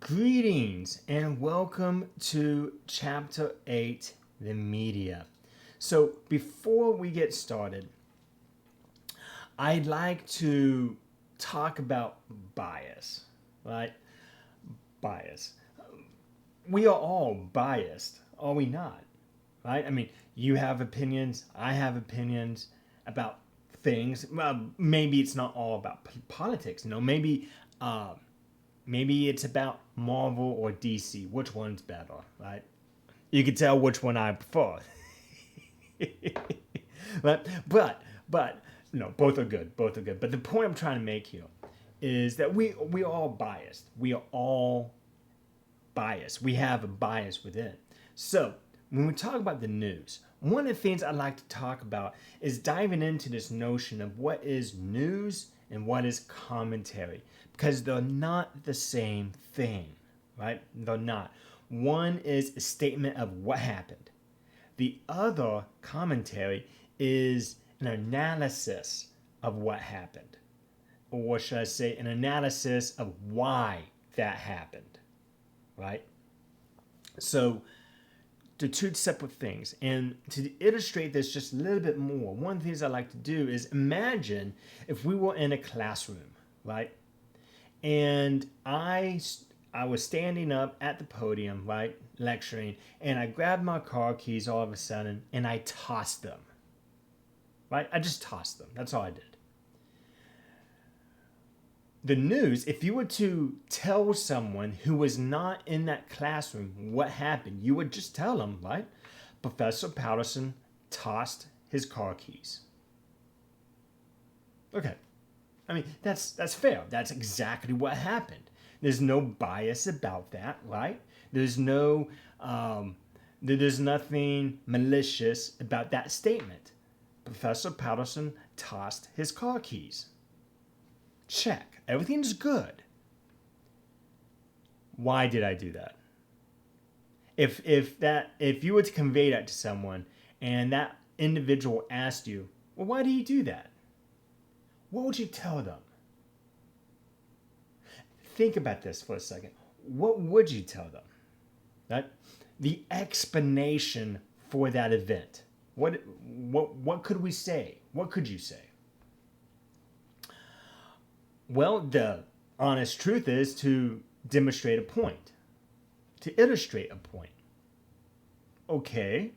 Greetings and welcome to Chapter 8, the media. So, before we get started, I'd like to talk about bias, right? Bias. We are all biased, are we not? Right? I mean, you have opinions, I have opinions about things. Well, maybe it's not all about politics, uh, maybe it's about Marvel or DC. Which one's better, right? You can tell which one I prefer. but no, both are good. Both are good. But the point I'm trying to make here is that we are all biased. We are all biased. We have a bias within. So when we talk about the news, one of the things I'd like to talk about is diving into this notion of what is news and what is commentary, because they're not the same thing, right? They're not. One is a statement of what happened. The other, commentary, is an analysis of what happened. Or should I say, an analysis of why that happened, right? So, the two separate things. And to illustrate this just a little bit more, one of the things I like to do is imagine if we were in a classroom, right? And I was standing up at the podium, right, lecturing, and I grabbed my car keys all of a sudden and I tossed them, right? I just tossed them. That's all I did. The news, if you were to tell someone who was not in that classroom what happened, you would just tell them, right? Professor Patterson tossed his car keys. Okay. I mean, that's fair. That's exactly what happened. There's no bias about that, right? There's nothing malicious about that statement. Professor Patterson tossed his car keys. Check. Everything's good. Why did I do that? If you were to convey that to someone and that individual asked you, well, why do you do that? What would you tell them? Think about this for a second. What would you tell them? That the explanation for that event. What could we say? What could you say? Well, the honest truth is to demonstrate a point, to illustrate a point. Okay.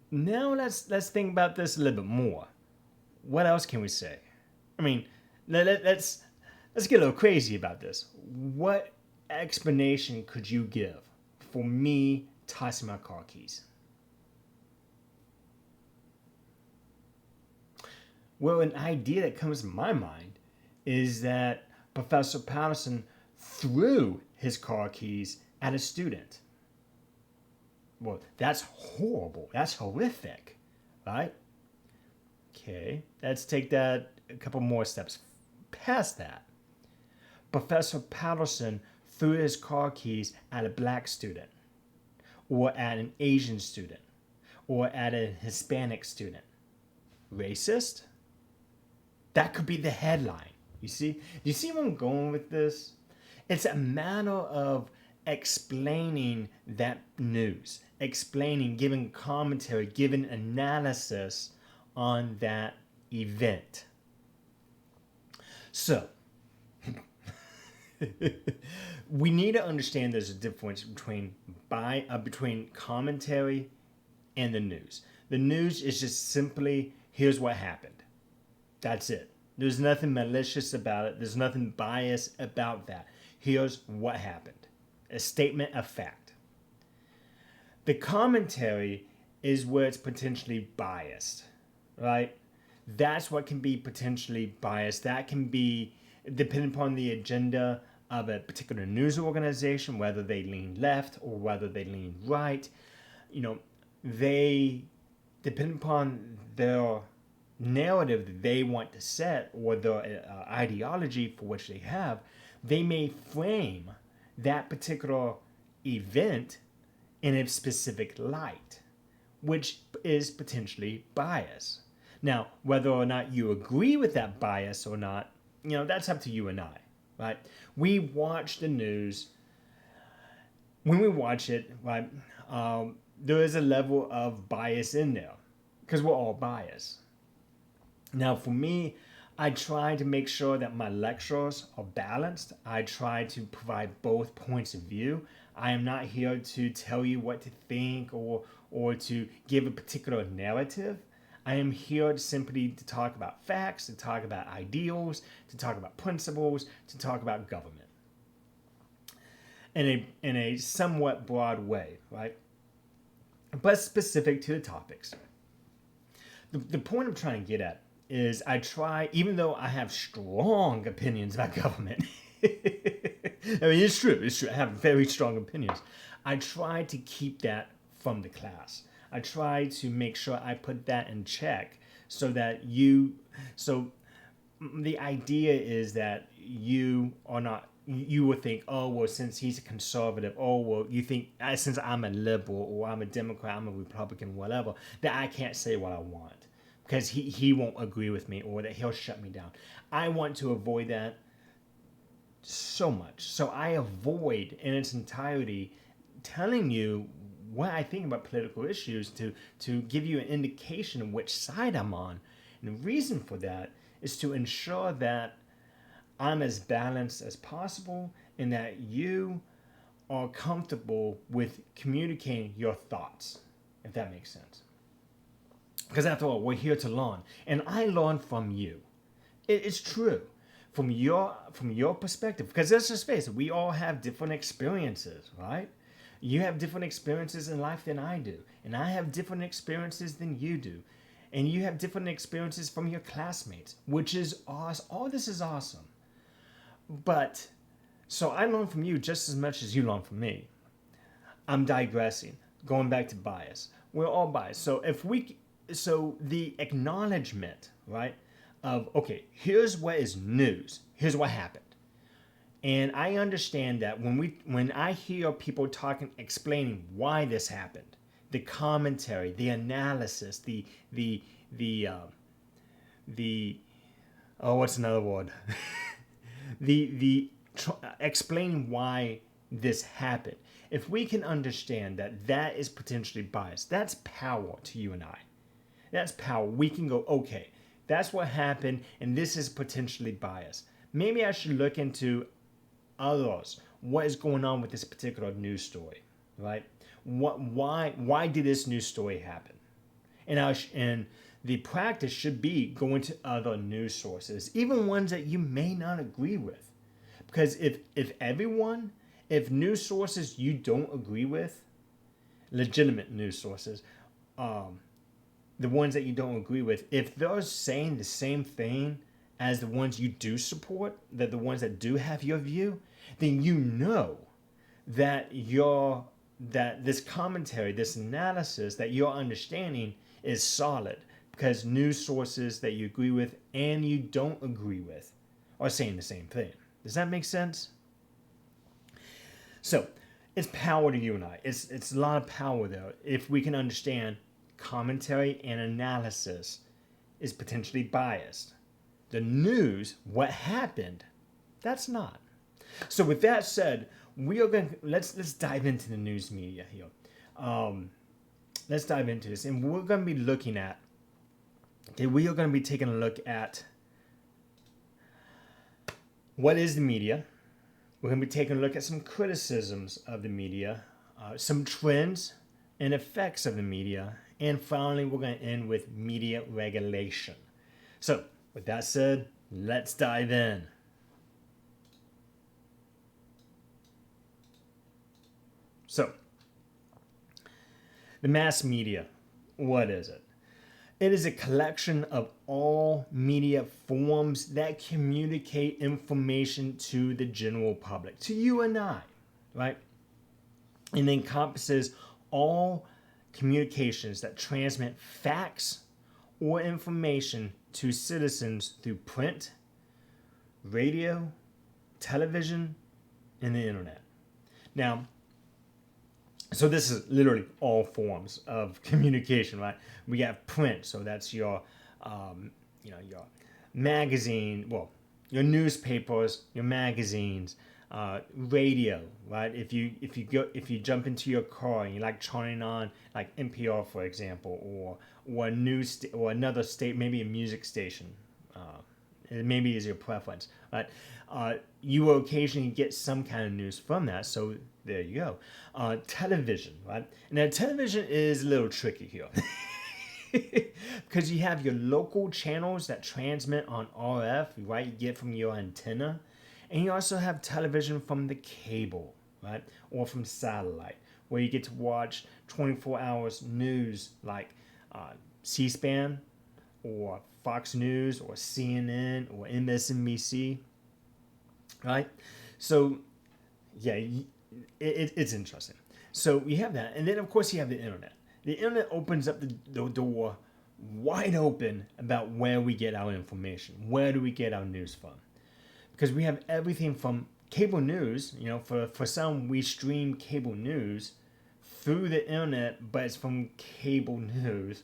Now let's think about this a little bit more. What else can we say? I mean, let's get a little crazy about this. What explanation could you give for me tossing my car keys? Well, an idea that comes to my mind is that Professor Patterson threw his car keys at a student. Well, that's horrible. That's horrific, right? Okay, let's take that a couple more steps past that. Professor Patterson threw his car keys at a black student, or at an Asian student, or at a Hispanic student. Racist? That could be the headline. You see? Do you see where I'm going with this? It's a matter of explaining that news, giving commentary, giving analysis on that event. So, we need to understand there's a difference between commentary and the news. The news is just simply, here's what happened. That's it. There's nothing malicious about it. There's nothing biased about that. Here's what happened. A statement of fact. The commentary is where it's potentially biased, right? That's what can be potentially biased. That can be depending upon the agenda of a particular news organization, whether they lean left or whether they lean right. You know, they depend upon their narrative that they want to set or the ideology for which they have, they may frame that particular event in a specific light, which is potentially bias. Now, whether or not you agree with that bias or not, that's up to you and I. right? We watch the news. When we watch it, right, there is a level of bias in there because we're all biased. Now, for me, I try to make sure that my lectures are balanced. I try to provide both points of view. I am not here to tell you what to think or to give a particular narrative. I am here simply to talk about facts, to talk about ideals, to talk about principles, to talk about government in a somewhat broad way, right? But specific to the topics. The point I'm trying to get at is I try, even though I have strong opinions about government, I mean, it's true, I have very strong opinions. I try to keep that from the class. I try to make sure I put that in check so that so the idea is that you are not, you would think, oh, well, since he's a conservative, oh, well, you think, since I'm a liberal or I'm a Democrat, I'm a Republican, whatever, that I can't say what I want because he won't agree with me or that he'll shut me down. I want to avoid that so much. So I avoid in its entirety telling you what I think about political issues to give you an indication of which side I'm on. And the reason for that is to ensure that I'm as balanced as possible and that you are comfortable with communicating your thoughts, if that makes sense. Because after all, we're here to learn. And I learn from you. It's true. From your perspective. Because let's just face it, we all have different experiences, right? You have different experiences in life than I do. And I have different experiences than you do. And you have different experiences from your classmates, which is awesome. All this is awesome. But, so I learn from you just as much as you learn from me. I'm digressing, going back to bias. We're all biased. So the acknowledgement, right, of, okay, here's what is news. Here's what happened. And I understand that when I hear people talking, explaining why this happened, the commentary, the analysis, what's another word? Explaining why this happened. If we can understand that is potentially biased, that's power to you and I. That's power. We can go, okay, that's what happened, and this is potentially biased. Maybe I should look into others. What is going on with this particular news story, right? Why did this news story happen? And the practice should be going to other news sources, even ones that you may not agree with. Because if news sources you don't agree with, legitimate news sources, the ones that you don't agree with, if they're saying the same thing as the ones you do support, that the ones that do have your view, then you know that this commentary, this analysis, that your understanding is solid because news sources that you agree with and you don't agree with are saying the same thing. Does that make sense? So it's power to you and I. It's a lot of power there if we can understand commentary and analysis is potentially biased. The news, what happened, that's not. So with that said, we are going to let's dive into the news media here. Let's dive into this, and we're going to be looking at. Okay, we are going to be taking a look at what is the media. We're going to be taking a look at some criticisms of the media, some trends and effects of the media, and finally, we're going to end with media regulation. So, with that said, let's dive in. So, the mass media, what is it? It is a collection of all media forms that communicate information to the general public, to you and I, right? And encompasses all communications that transmit facts or information to citizens through print, radio, television, and the internet. Now, so this is literally all forms of communication, right? We have print, so that's your, your magazine. Well, your newspapers, your magazines, radio, right? If you jump into your car and you like turning on like NPR, for example, or a news or another state, maybe a music station, it maybe is your preference, right? You will occasionally get some kind of news from that. So there you go. Television, right? Now television is a little tricky here. Because you have your local channels that transmit on RF, right? You get from your antenna. And you also have television from the cable, right? Or from satellite, where you get to watch 24 hours news like C-SPAN or Fox News or CNN or MSNBC, right? So, yeah, it's interesting. So we have that. And then, of course, you have the internet. The internet opens up the door wide open about where we get our information. Where do we get our news from? Because we have everything from cable news. You know, for some, we stream cable news through the internet, but it's from cable news,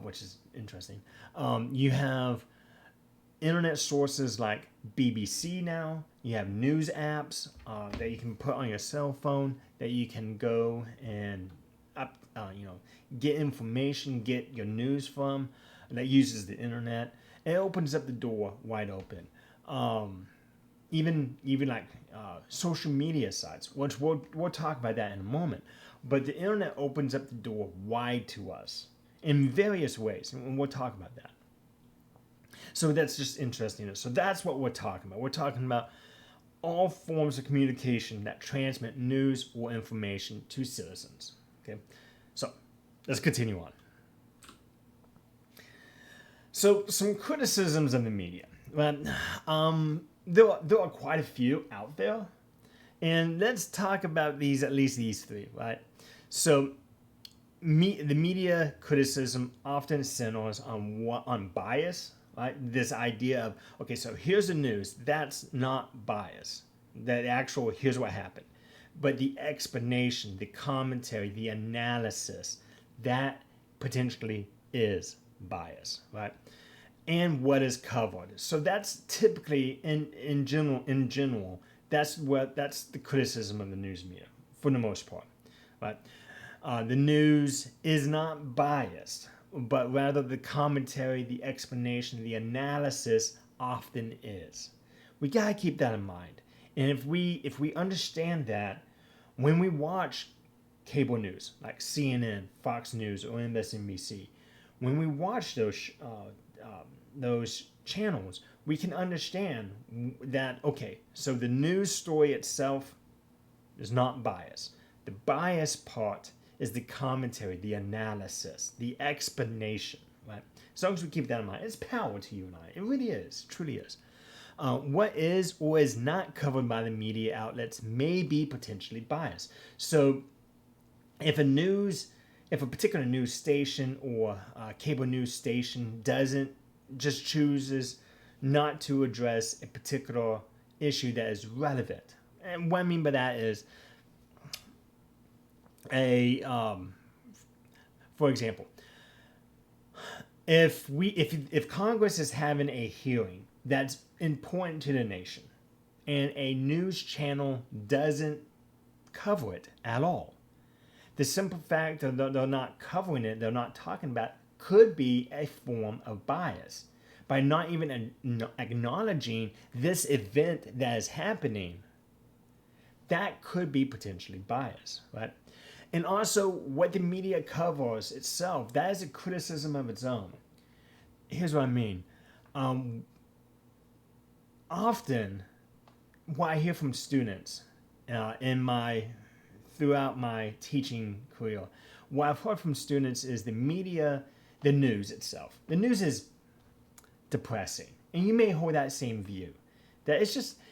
which is interesting. You have internet sources like BBC now. You have news apps that you can put on your cell phone that you can go and get information, get your news from, that uses the internet. It opens up the door wide open. Even like social media sites, which we'll talk about that in a moment. But the internet opens up the door wide to us in various ways, and we'll talk about that. So that's just interesting. So that's what we're talking about. We're talking about all forms of communication that transmit news or information to citizens. Okay, so let's continue on. So some criticisms of the media. Well, there are quite a few out there, and let's talk about these, at least these three, right? So the media criticism often centers on bias, right? This idea of, okay, so here's the news, that's not bias. That actual, here's what happened. But the explanation, the commentary, the analysis, that potentially is bias, right? And what is covered. So that's typically in general, that's the criticism of the news media for the most part, right? The news is not biased, but rather the commentary, the explanation, the analysis often is. We gotta keep that in mind. And if we understand that, when we watch cable news like CNN, Fox News, or MSNBC, when we watch those channels, we can understand that, okay, so the news story itself is not biased. The bias part is the commentary, the analysis, the explanation, right? As long as we keep that in mind, it's power to you and I. It really is, truly is. What is or is not covered by the media outlets may be potentially biased. So if a particular news station or cable news station just chooses not to address a particular issue that is relevant. And what I mean by that is for example, if Congress is having a hearing that's important to the nation and a news channel doesn't cover it at all, the simple fact that they're not covering it, they're not talking about it, could be a form of bias. By not even acknowledging this event that is happening, that could be potentially bias, right? And also, what the media covers itself, that is a criticism of its own. Here's what I mean. Often, what I hear from students throughout my teaching career, what I've heard from students is the media, the news itself. The news is depressing. And you may hold that same view. That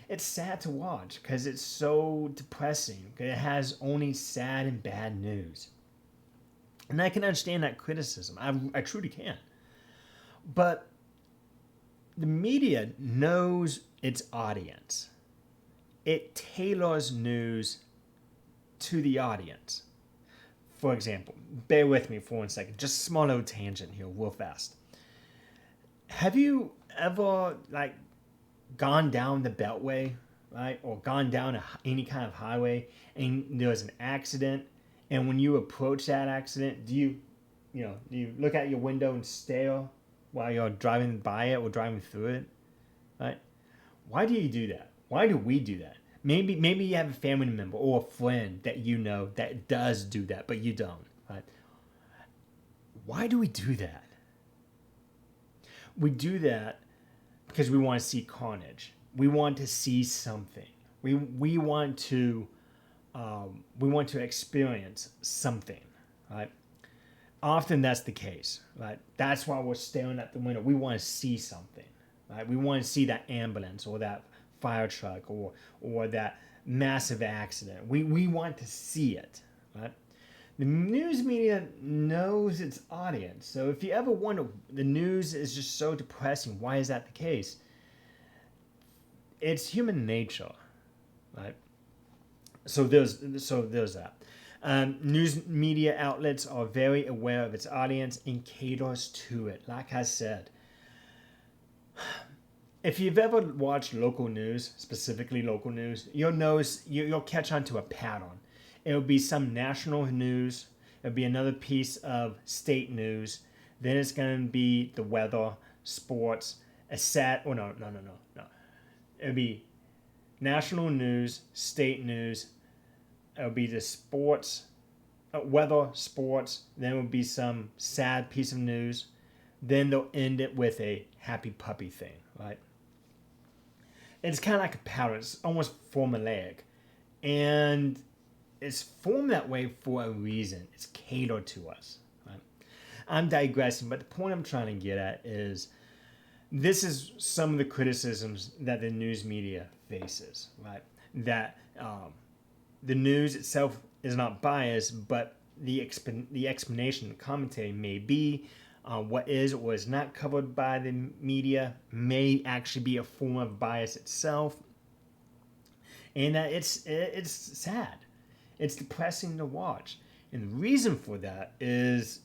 it's sad to watch because it's so depressing. It has only sad and bad news. And I can understand that criticism. I truly can. But the media knows its audience. It tailors news to the audience. For example, bear with me for 1 second. Just a small little tangent here, real fast. Have you ever gone down the beltway, right, or gone down any kind of highway, and there's an accident, and when you approach that accident, do you look out your window and stare while you're driving by it or driving through it, right? Why do you do that? Why do we do that? Maybe you have a family member or a friend that you know that does do that, but you don't, right? Why do we do that? We do that because we want to see carnage. We want to see something. We want to experience something, right? Often that's the case, right? That's why we're staring at the window. We want to see something, right? We want to see that ambulance or that fire truck or that massive accident. We want to see it, right? The news media knows its audience. So if you ever wonder, the news is just so depressing, why is that the case? It's human nature, right? So there's that. News media outlets are very aware of its audience and caters to it. Like I said, if you've ever watched local news, specifically local news, you'll catch on to a pattern. It'll be some national news. It'll be another piece of state news. Then it's going to be the weather, sports, no. It'll be national news, state news. It'll be the sports, weather, sports. Then it will be some sad piece of news. Then they'll end it with a happy puppy thing, right? It's kind of like a pattern. It's almost formulaic. And it's formed that way for a reason. It's catered to us. Right? I'm digressing, but the point I'm trying to get at is this is some of the criticisms that the news media faces, right? That the news itself is not biased, but the explanation, the commentary may be what is or is not covered by the media may actually be a form of bias itself, and that it's sad. It's depressing to watch. And the reason for that is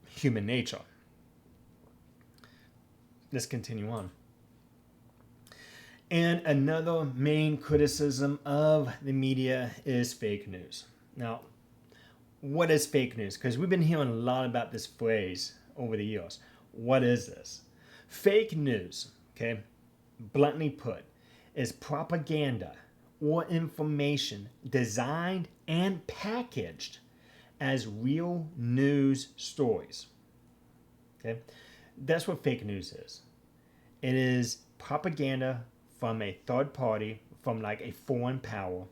human nature. Let's continue on. And another main criticism of the media is fake news. Now, what is fake news? Because we've been hearing a lot about this phrase over the years. What is this? Fake news, okay, bluntly put, is propaganda or information designed and packaged as real news stories. Okay? That's what fake news is. It is propaganda from a third party, from like a foreign power,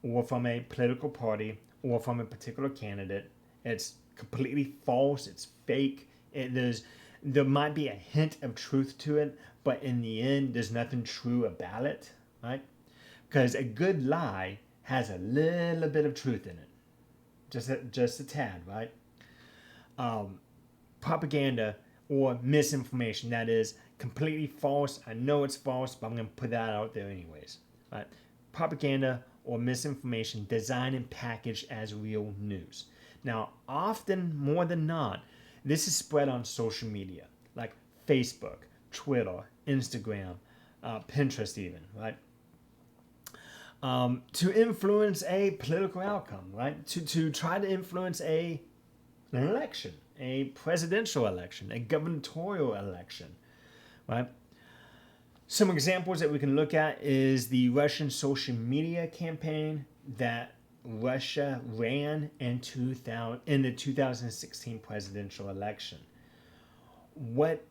or from a political party, or from a particular candidate. It's completely false. It's fake. There might be a hint of truth to it, but in the end, there's nothing true about it, right? Because a good lie has a little bit of truth in it, just a tad, right? Propaganda or misinformation that is completely false. I know it's false, but I'm going to put that out there anyways. Right? Propaganda or misinformation designed and packaged as real news. Now, often more than not, this is spread on social media like Facebook, Twitter, Instagram, Pinterest, even, right? To influence a political outcome, right? To try to influence an election, a presidential election, a gubernatorial election, right? Some examples that we can look at is the Russian social media campaign that Russia ran in the 2016 presidential election. What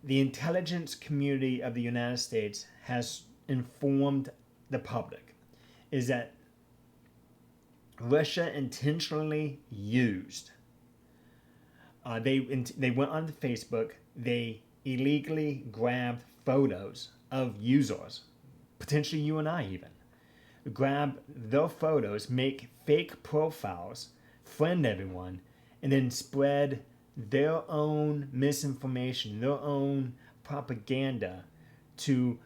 the intelligence community of the United States has informed the public is that Russia intentionally used. They went onto Facebook. They illegally grabbed photos of users, potentially you and I even. Grab their photos, make fake profiles, friend everyone, and then spread their own misinformation, their own propaganda to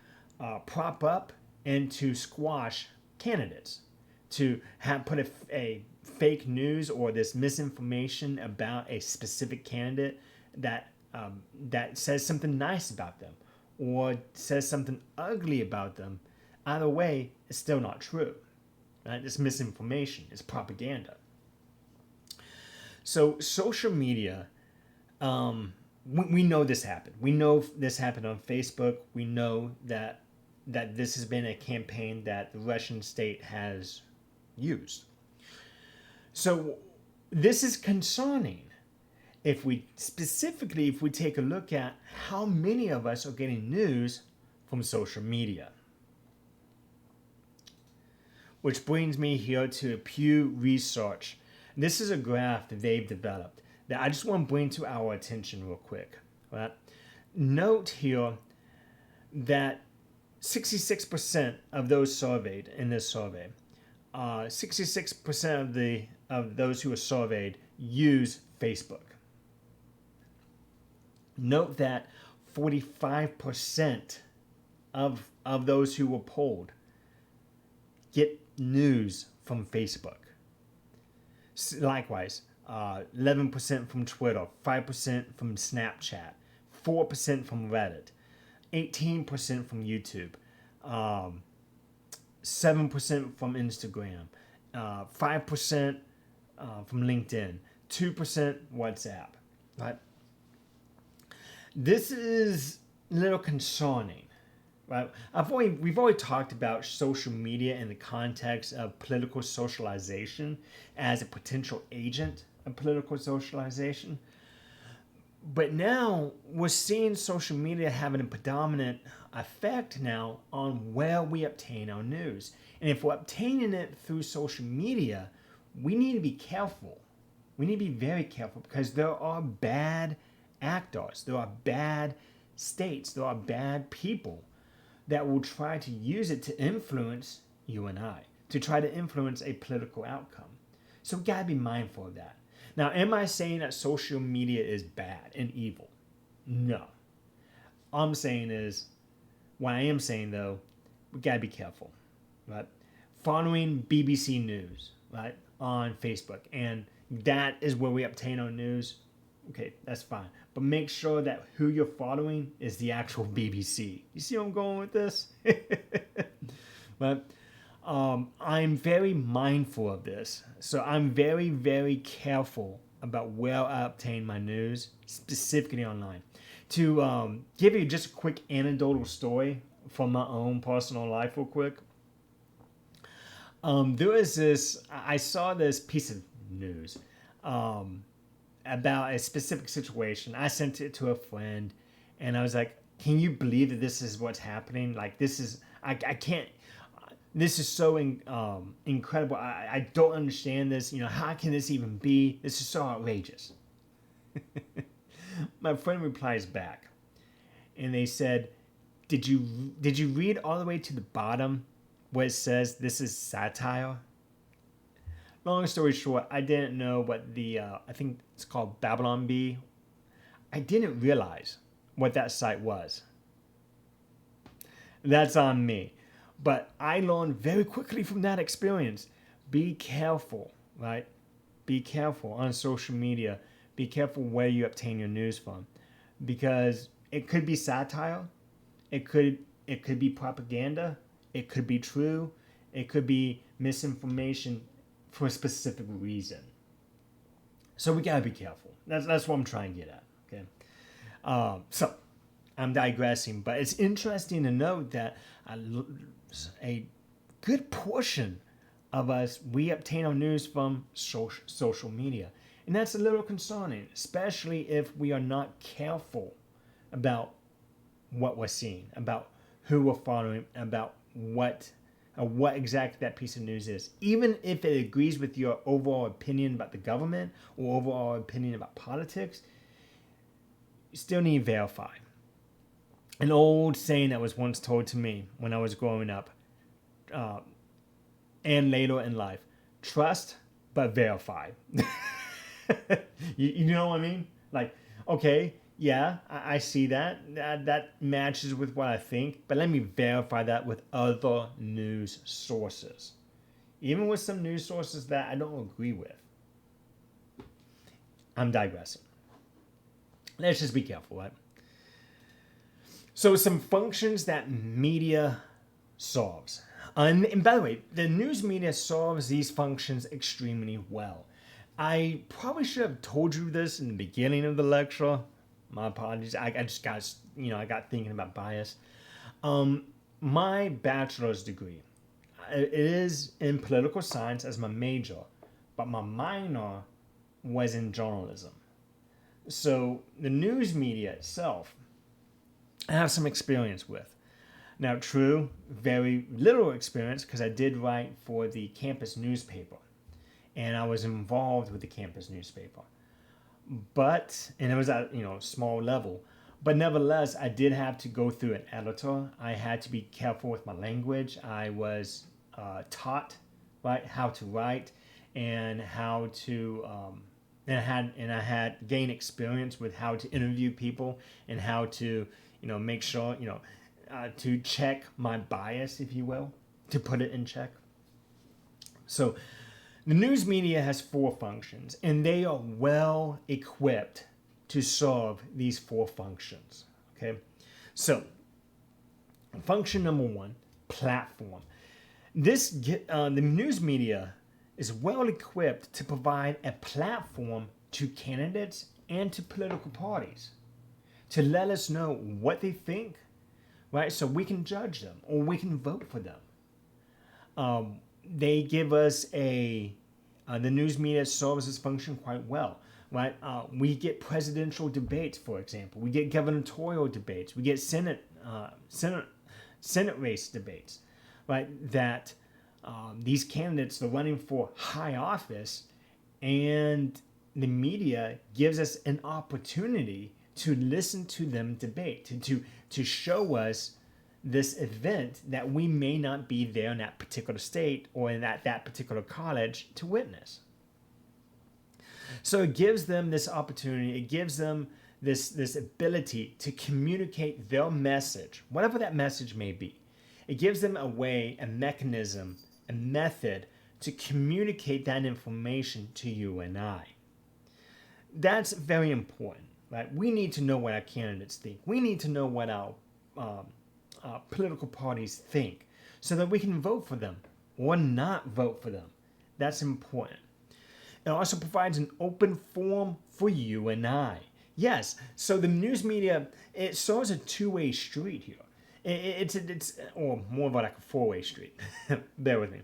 prop up and to squash candidates, to put a fake news or this misinformation about a specific candidate that says something nice about them, or says something ugly about them, either way, it's still not true. Right? It's misinformation. It's propaganda. So social media, we know this happened. We know this happened on Facebook. We know that this has been a campaign that the Russian state has used. So this is concerning. If we take a look at how many of us are getting news from social media. Which brings me here to Pew Research. This is a graph that they've developed that I just want to bring to our attention real quick. Right? Note here that 66% of those surveyed in this survey, 66% of those who are surveyed use Facebook. Note that 45% of those who were polled get news from Facebook. Likewise, 11% from Twitter, 5% from Snapchat, 4% from Reddit, 18% from YouTube, 7% from Instagram, 5% from LinkedIn, 2% WhatsApp. Right? This is a little concerning. Right? We've already talked about social media in the context of political socialization as a potential agent of political socialization. But now we're seeing social media having a predominant effect now on where we obtain our news. And if we're obtaining it through social media, we need to be careful. We need to be very careful because there are bad actors, there are bad states, there are bad people that will try to use it to influence you and I, to try to influence a political outcome. So we gotta be mindful of that. Now, am I saying that social media is bad and evil? No. All I'm saying is, what I am saying though, we gotta be careful, right? Following BBC News, right, on Facebook, and that is where we obtain our news. Okay, that's fine. But make sure that who you're following is the actual BBC. You see where I'm going with this? But I'm very mindful of this. So I'm very, very careful about where I obtain my news, specifically online. To give you just a quick anecdotal story from my own personal life real quick. I saw this piece of news. About a specific situation. I sent it to a friend and I was like, can you believe that this is what's happening? Like I can't, this is so incredible. I don't understand this. How can this even be? This is so outrageous. My friend replies back and they said, did you read all the way to the bottom where it says this is satire? Long story short, I didn't know what I think it's called Babylon Bee. I didn't realize what that site was. That's on me. But I learned very quickly from that experience. Be careful, right? Be careful on social media. Be careful where you obtain your news from. Because it could be satire. It could be propaganda. It could be true. It could be misinformation for a specific reason. So we gotta be careful. That's what I'm trying to get at. Okay. So I'm digressing, but it's interesting to note that a good portion of us, we obtain our news from social media, and that's a little concerning, especially if we are not careful about what we're seeing, about who we're following, about what exactly that piece of news is. Even if it agrees with your overall opinion about the government or overall opinion about politics, you still need to verify. An old saying that was once told to me when I was growing up, and later in life: trust but verify. you know what I mean? Like, okay, yeah, I see that. That matches with what I think, but let me verify that with other news sources. Even with some news sources that I don't agree with. I'm digressing. Let's just be careful, right? So some functions that media solves. And by the way, the news media solves these functions extremely well. I probably should have told you this in the beginning of the lecture. My apologies. I just got, I got thinking about bias. My bachelor's degree, it is in political science as my major, but my minor was in journalism. So the news media itself, I have some experience with. Now, true, very little experience because I did write for the campus newspaper, and I was involved with the campus newspaper. But, and it was at, small level. But nevertheless, I did have to go through an editor. I had to be careful with my language. I was taught, right, how to write and how to, and I had gained experience with how to interview people and how to, make sure, to check my bias, if you will, to put it in check. So the news media has 4 functions, and they are well equipped to solve these 4 functions. Okay, so function number 1, platform. The news media is well equipped to provide a platform to candidates and to political parties to let us know what they think, right? So we can judge them or we can vote for them. They give us the news media serves this function quite well, right? We get presidential debates, for example. We get gubernatorial debates. We get Senate race debates, right? That these candidates are running for high office, and the media gives us an opportunity to listen to them debate, to show us this event that we may not be there in that particular state or in that particular college to witness. So it gives them this opportunity, it gives them this ability to communicate their message, whatever that message may be. It gives them a way, a mechanism, a method to communicate that information to you and I. That's very important, right? We need to know what our candidates think. We need to know what our political parties think so that we can vote for them or not vote for them. That's important. It also provides an open forum for you and I. Yes, so the news media, it serves a two-way street here. It's or more of like a 4-way street. Bear with me.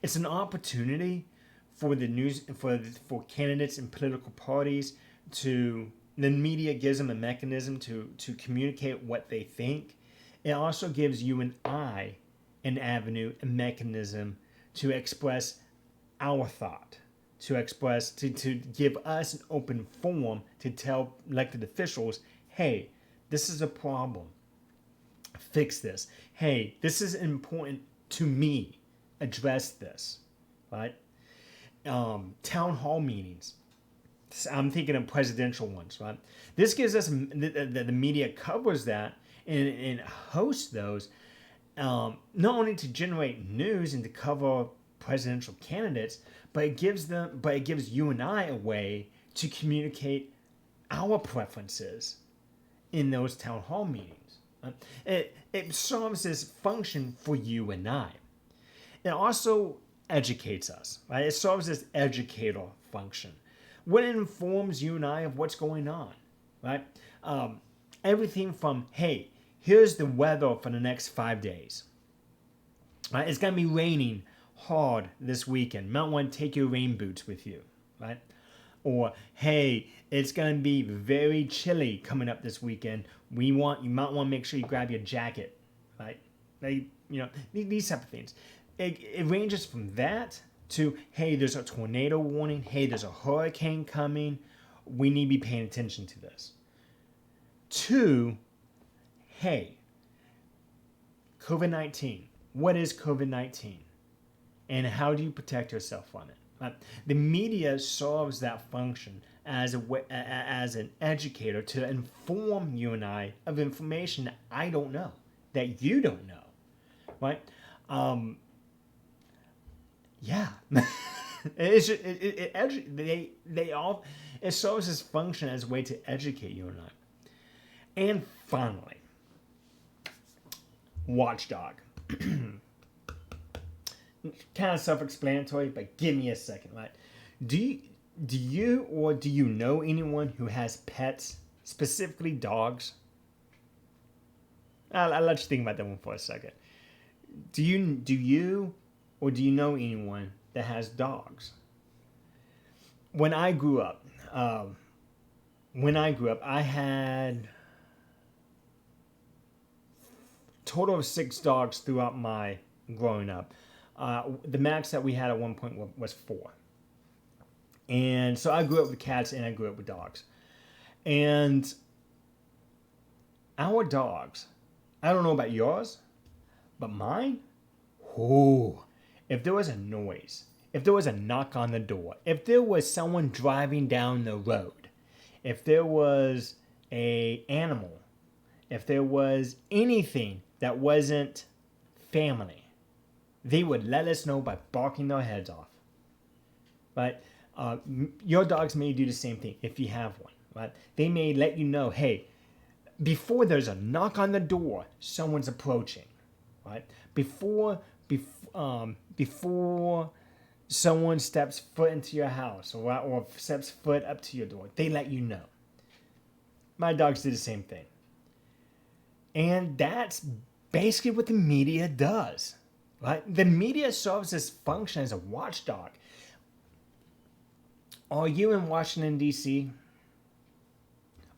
It's an opportunity for the news for candidates and political parties to, the media gives them a mechanism to communicate what they think. It also gives you and I an avenue, a mechanism to express our thought, to give us an open forum to tell elected officials, hey, this is a problem. Fix this. Hey, this is important to me. Address this, right? Town hall meetings. I'm thinking of presidential ones, right? This gives us, the media covers that and hosts those, not only to generate news and to cover presidential candidates, but it gives you and I a way to communicate our preferences in those town hall meetings. It serves this function for you and I. It also educates us, right? It serves this educator function. When it informs you and I of what's going on, right? Everything from, hey, here's the weather for the next 5 days. Right? It's going to be raining hard this weekend. You might want to take your rain boots with you, right? Or, hey, it's going to be very chilly coming up this weekend. You might want to make sure you grab your jacket, right? These type of things. It ranges from that to, hey, there's a tornado warning. Hey, there's a hurricane coming. We need to be paying attention to this. To, hey, COVID-19. What is COVID-19? And how do you protect yourself from it? The media serves that function as an educator to inform you and I of information that I don't know, that you don't know, right? Yeah, it serves this function as a way to educate you and I. And finally, watchdog. Kind of self-explanatory, but give me a second, right? Do you know anyone who has pets, specifically dogs? I'll let you think about that one for a second. Do you know anyone that has dogs? When I grew up, I had total of 6 dogs throughout my growing up. The max that we had at one point was 4. And so I grew up with cats and I grew up with dogs. And our dogs, I don't know about yours, but mine, oh, if there was a noise, if there was a knock on the door, if there was someone driving down the road, if there was a animal, if there was anything that wasn't family, they would let us know by barking their heads off. Right? Your dogs may do the same thing if you have one. Right? They may let you know, hey, before there's a knock on the door, someone's approaching. Right? Before someone steps foot into your house or steps foot up to your door, they let you know. My dogs do the same thing. And that's basically what the media does. Right? The media serves this function as a watchdog. Are you in Washington, D.C.?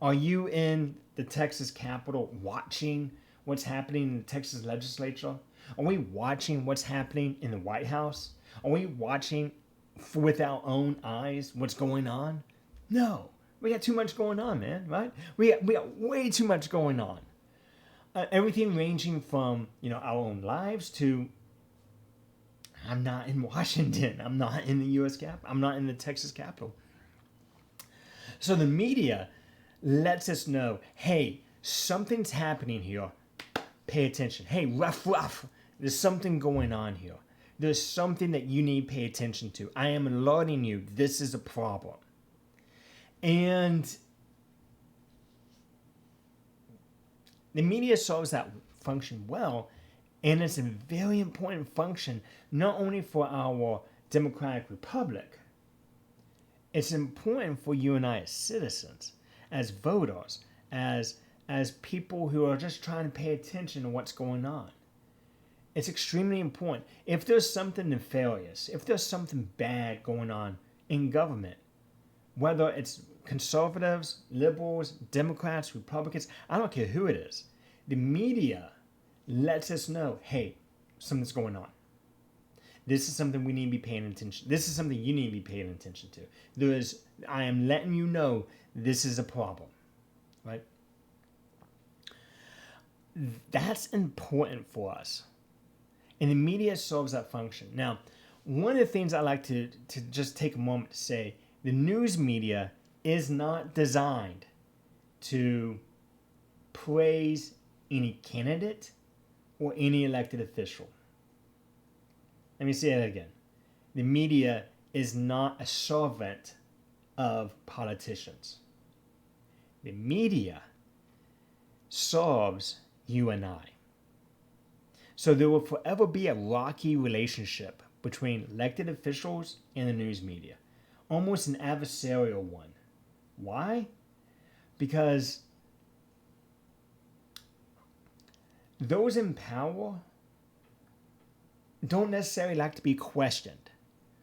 Are you in the Texas Capitol watching what's happening in the Texas legislature? Are we watching what's happening in the White House? Are we watching with our own eyes what's going on? No. We got too much going on, man, right? We got way too much going on. Everything ranging from, our own lives to I'm not in Washington. I'm not in the U.S. Capitol. I'm not in the Texas Capitol. So the media lets us know, hey, something's happening here. Pay attention. Hey, ruff. There's something going on here. There's something that you need to pay attention to. I am alerting you. This is a problem. And the media solves that function well. And it's a very important function, not only for our democratic republic, it's important for you and I as citizens, as voters, as people who are just trying to pay attention to what's going on. It's extremely important. If there's something nefarious, if there's something bad going on in government, whether it's conservatives, liberals, Democrats, Republicans, I don't care who it is, the media lets us know, hey, something's going on. This is something we need to be paying attention. This is something you need to be paying attention to. I am letting you know this is a problem, right? That's important for us. And the media serves that function. Now, one of the things I like to just take a moment to say, the news media is not designed to praise any candidate or any elected official. Let me say that again. The media is not a servant of politicians. The media serves you and I. So there will forever be a rocky relationship between elected officials and the news media. Almost an adversarial one. Why? Because those in power don't necessarily like to be questioned.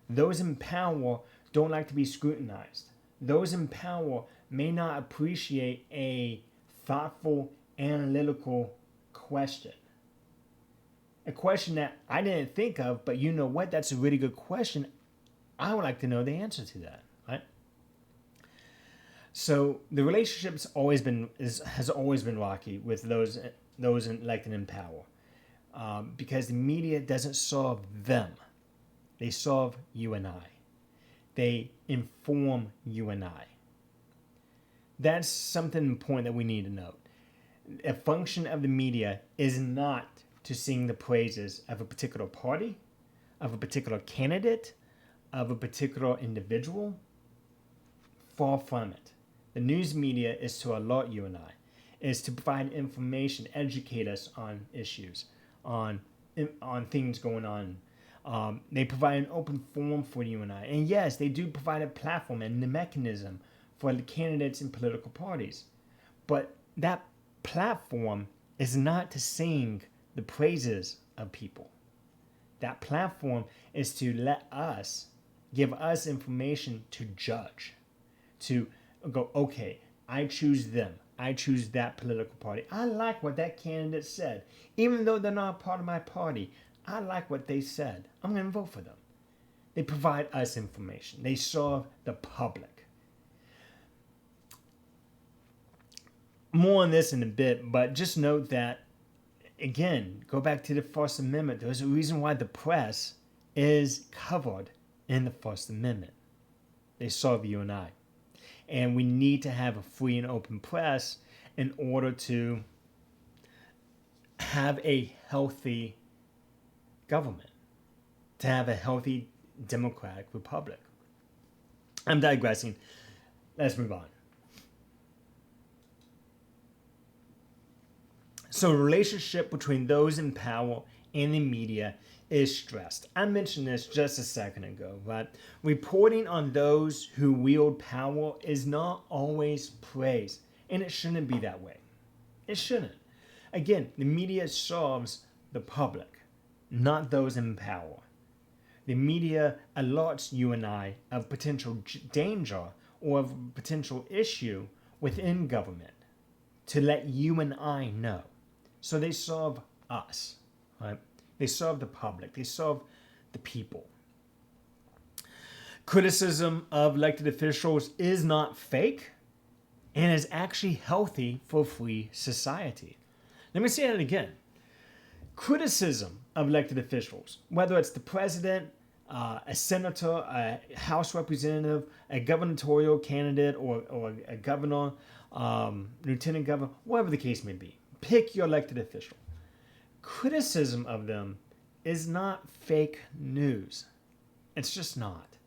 Those in power don't like to be scrutinized. Those in power may not appreciate a thoughtful, analytical question. A question that I didn't think of, but you know what? That's a really good question. I would like to know the answer to that, right? So the relationship has always been rocky with those elected in power. Because the media doesn't serve them. They serve you and I. They inform you and I. That's something important that we need to note. A function of the media is not to sing the praises of a particular party, of a particular candidate, of a particular individual. Far from it. The news media is to alert you and I. is to provide information, educate us on issues, on things going on. They provide an open forum for you and I. And yes, they do provide a platform and a mechanism for the candidates and political parties. But that platform is not to sing the praises of people. That platform is to give us information to judge, to go, okay, I choose them. I choose that political party. I like what that candidate said. Even though they're not a part of my party, I like what they said. I'm going to vote for them. They provide us information. They serve the public. More on this in a bit, but just note that, again, go back to the First Amendment. There's a reason why the press is covered in the First Amendment. They serve you and I. And we need to have a free and open press in order to have a healthy government, to have a healthy democratic republic. I'm digressing. Let's move on. So the relationship between those in power and the media is stressed. I mentioned this just a second ago, but reporting on those who wield power is not always praised, and it shouldn't be that way. It shouldn't. Again, the media serves the public, not those in power. The media alerts you and I of potential danger or of potential issue within government to let you and I know. So they serve us, right? They serve the public. They serve the people. Criticism of elected officials is not fake and is actually healthy for a free society. Let me say that again. Criticism of elected officials, whether it's the president, a senator, a House representative, a gubernatorial candidate, or a governor, lieutenant governor, whatever the case may be. Pick your elected official. Criticism of them is not fake news. It's just not.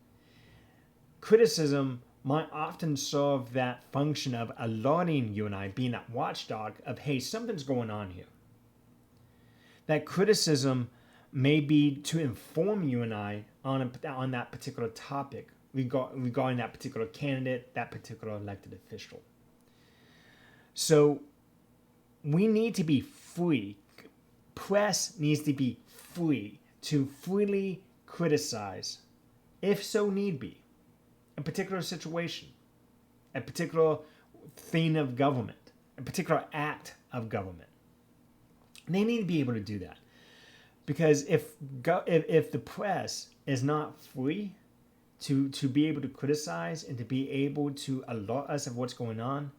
Criticism might often serve that function of alerting you and I, being that watchdog of, hey, something's going on here. That criticism may be to inform you and I on that particular topic regarding that particular candidate, that particular elected official. So we need to be free. Press needs to be free to freely criticize, if so need be, a particular situation, a particular thing of government, a particular act of government. They need to be able to do that. Because if the press is not free to be able to criticize and to be able to alert us of what's going on,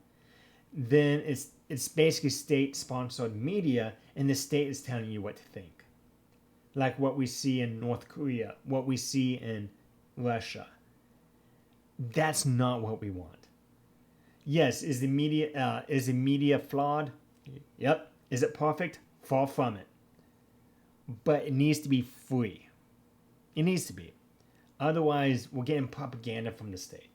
then it's basically state-sponsored media, and the state is telling you what to think. Like what we see in North Korea, what we see in Russia. That's not what we want. Yes, is the media flawed? Yep. Is it perfect? Far from it. But it needs to be free. It needs to be. Otherwise, we're getting propaganda from the state.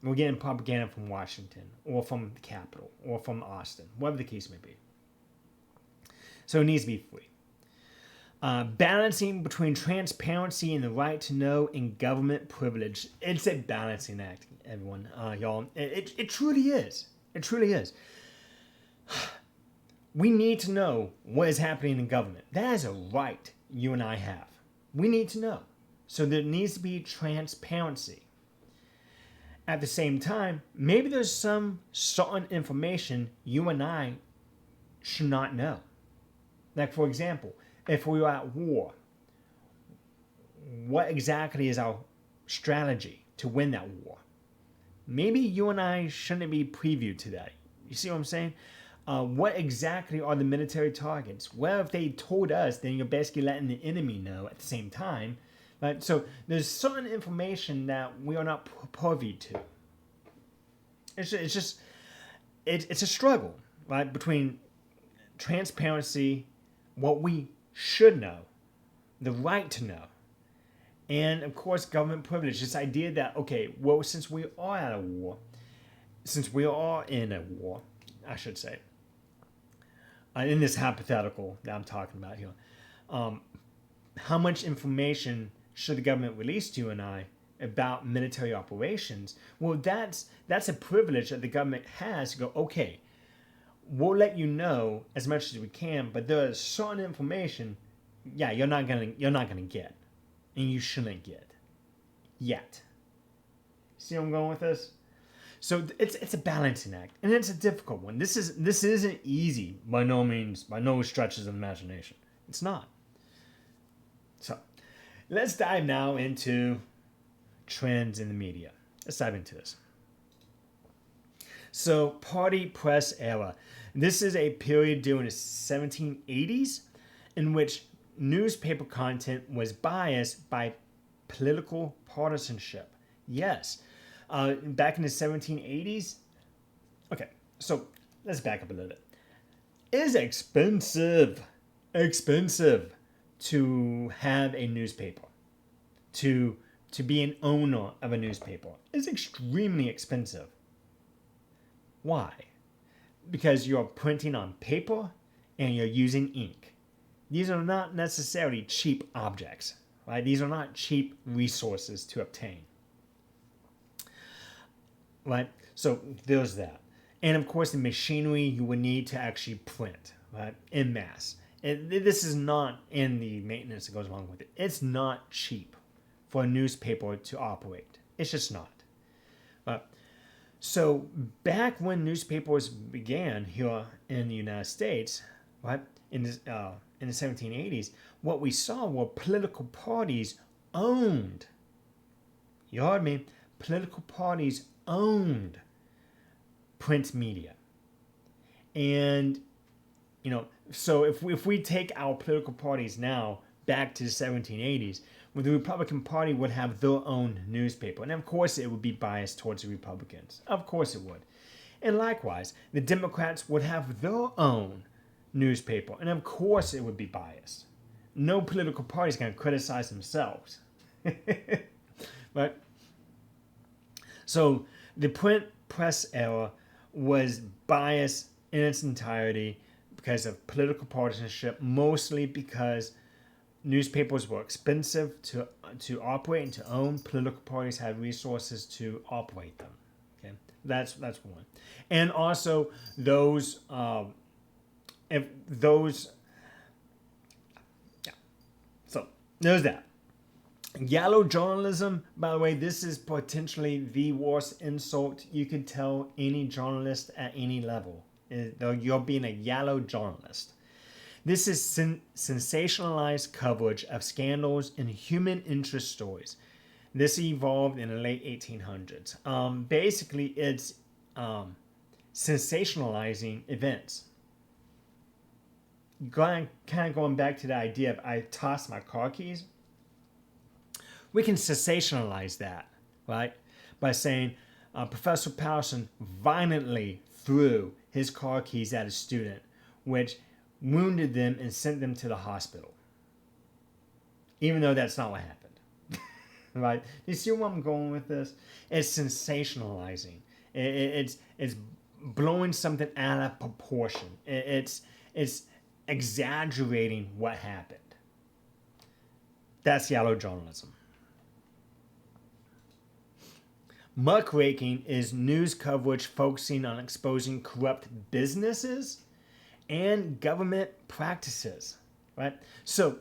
We're getting propaganda from Washington, or from the Capitol, or from Austin, whatever the case may be. So it needs to be free. Balancing between transparency and the right to know and government privilege. It's a balancing act, everyone, y'all. It truly is. It truly is. We need to know what is happening in government. That is a right you and I have. We need to know. So there needs to be transparency. At the same time, maybe there's some certain information you and I should not know. Like, for example, if we are at war, what exactly is our strategy to win that war? Maybe you and I shouldn't be previewed to that. You see what I'm saying? What exactly are the military targets? Well, if they told us, then you're basically letting the enemy know at the same time. Right? So there's certain information that we are not privy to. It's a struggle, right, between transparency, what we should know, the right to know, and of course government privilege. This idea that, okay, well, since we are at a war, since we are in a war, I should say, in this hypothetical that I'm talking about here, how much information should the government release to you and I about military operations? Well, that's a privilege that the government has to go, okay, we'll let you know as much as we can, but there's certain information, yeah, you're not gonna get, and you shouldn't get yet. See where I'm going with this? So it's a balancing act, and it's a difficult one. This isn't easy by no means, by no stretches of the imagination. It's not. So let's dive now into trends in the media. Let's dive into this. So party press era. This is a period during the 1780s in which newspaper content was biased by political partisanship. Yes. Back in the 1780s. Okay, so let's back up a little bit. It is expensive to have a newspaper, to be an owner of a newspaper. It's extremely expensive. Why? Because you're printing on paper and you're using ink. These are not necessarily cheap objects, right? These are not cheap resources to obtain. Right? So there's that. And of course the machinery you would need to actually print, right? En masse. This is not in the maintenance that goes along with it. It's not cheap for a newspaper to operate. It's just not. So back when newspapers began here in the United States, right, in the 1780s, what we saw were political parties owned. You heard me. Political parties owned print media. And, so if we take our political parties now back to the 1780s, well, the Republican Party would have their own newspaper. And of course it would be biased towards the Republicans. Of course it would. And likewise, the Democrats would have their own newspaper. And of course it would be biased. No political party is going to criticize themselves. Right? So the print press era was biased in its entirety because of political partisanship, mostly because newspapers were expensive to operate and to own. Political parties had resources to operate them. Okay, that's one. And also those So there's that. Yellow journalism, by the way, this is potentially the worst insult you could tell any journalist at any level. You're being a yellow journalist. This is sensationalized coverage of scandals and human interest stories. This evolved in the late 1800s. Basically, it's sensationalizing events. Kind of going back to the idea of I tossed my car keys. We can sensationalize that, right? By saying Professor Patterson violently threw his car keys at a student, which wounded them and sent them to the hospital. Even though that's not what happened. Right? You see where I'm going with this? It's sensationalizing. It's blowing something out of proportion. It's exaggerating what happened. That's yellow journalism. Muckraking is news coverage focusing on exposing corrupt businesses and government practices, right? So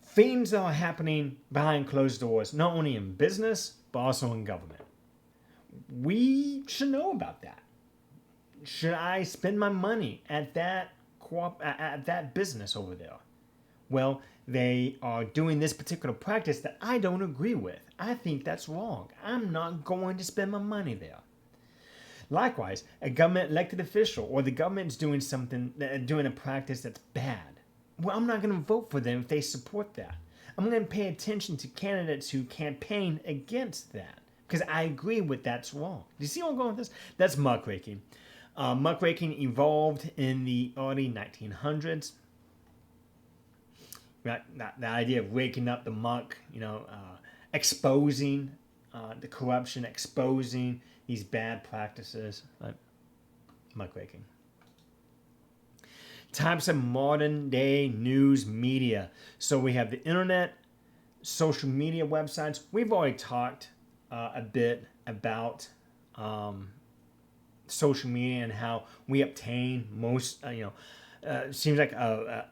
things are happening behind closed doors, not only in business, but also in government. We should know about that. Should I spend my money at that business over there? Well, they are doing this particular practice that I don't agree with. I think that's wrong. I'm not going to spend my money there. Likewise, a government elected official or the government's doing a practice that's bad. Well, I'm not going to vote for them if they support that. I'm going to pay attention to candidates who campaign against that because I agree with that's wrong. Do you see where I'm going with this? That's muckraking. Muckraking evolved in the early 1900s. Right, the idea of raking up the muck, exposing the corruption, exposing these bad practices. Right? muckraking. Types of modern day news media. So we have the internet, social media websites. We've already talked a bit about social media and how we obtain most, seems like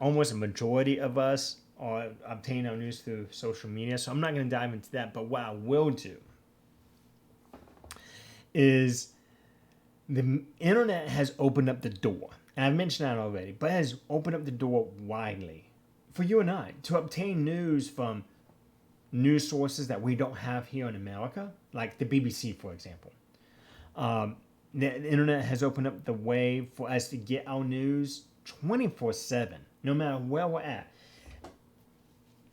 almost a majority of us are obtaining our news through social media. So I'm not going to dive into that. But what I will do is the internet has opened up the door. And I've mentioned that already, but it has opened up the door widely for you and I to obtain news from news sources that we don't have here in America, like the BBC, for example. The internet has opened up the way for us to get our news 24/7, no matter where we're at.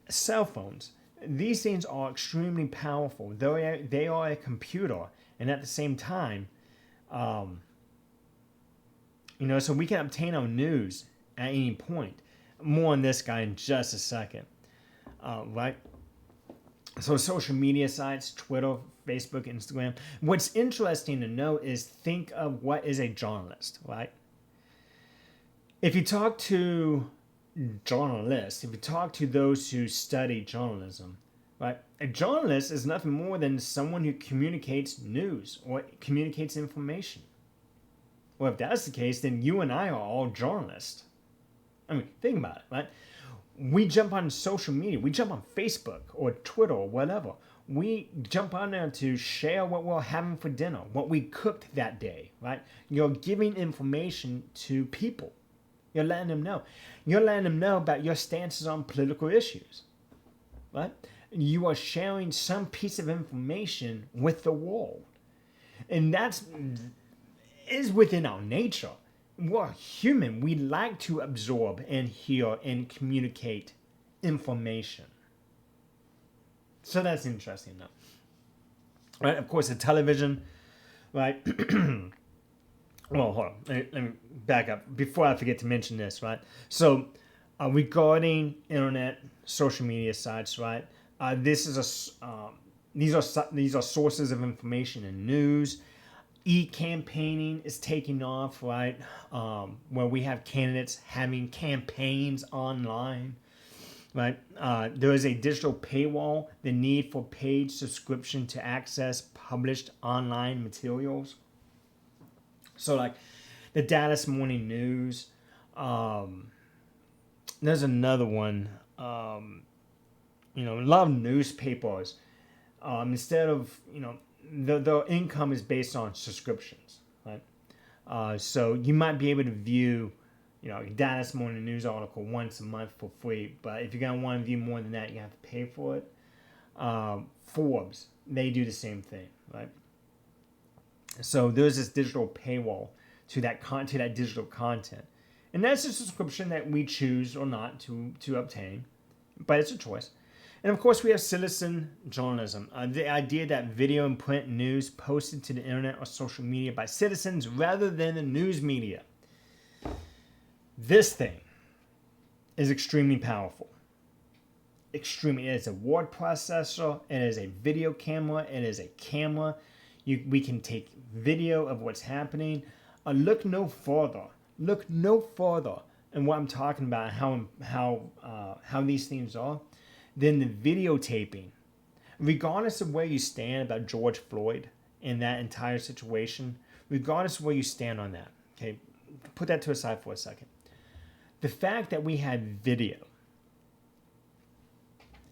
Cell phones, these things are extremely powerful. They are a computer, and at the same time, so we can obtain our news at any point. More on this guy in just a second, right? So social media sites, Twitter, Facebook, Instagram. What's interesting to know is think of what is a journalist, right? If you talk to journalists, if you talk to those who study journalism, right? A journalist is nothing more than someone who communicates news or communicates information. Well, if that's the case, then you and I are all journalists. I mean, think about it, right? We jump on social media. We jump on Facebook or Twitter or whatever. We jump on there to share what we're having for dinner, what we cooked that day, right? You're giving information to people. You're letting them know. You're letting them know about your stances on political issues, right? You are sharing some piece of information with the world. And that is within our nature. We're human. We like to absorb and hear and communicate information. So that's interesting, though. Right? Of course, the television, right? Well, hold on. Let me back up before I forget to mention this, right? So, regarding internet, social media sites, right? These are sources of information and news. E-campaigning is taking off, right? Where we have candidates having campaigns online, right? There is a digital paywall, the need for paid subscription to access published online materials. So, like the Dallas Morning News, there's another one. A lot of newspapers, instead of their income is based on subscriptions, right? So you might be able to view, Dallas Morning News article once a month for free. But if you're going to want to view more than that, you have to pay for it. Forbes, they do the same thing, right? So there's this digital paywall to that digital content. And that's a subscription that we choose or not to obtain. But it's a choice. And of course, we have citizen journalism. The idea that video and print news posted to the internet or social media by citizens rather than the news media. This thing is extremely powerful. Extremely. It is a word processor. It is a video camera. It is a camera. We can take video of what's happening. Look no further. Look no further. And what I'm talking about, how these things are, than the videotaping. Regardless of where you stand about George Floyd and that entire situation, regardless of where you stand on that, okay, put that to the side for a second. The fact that we had video,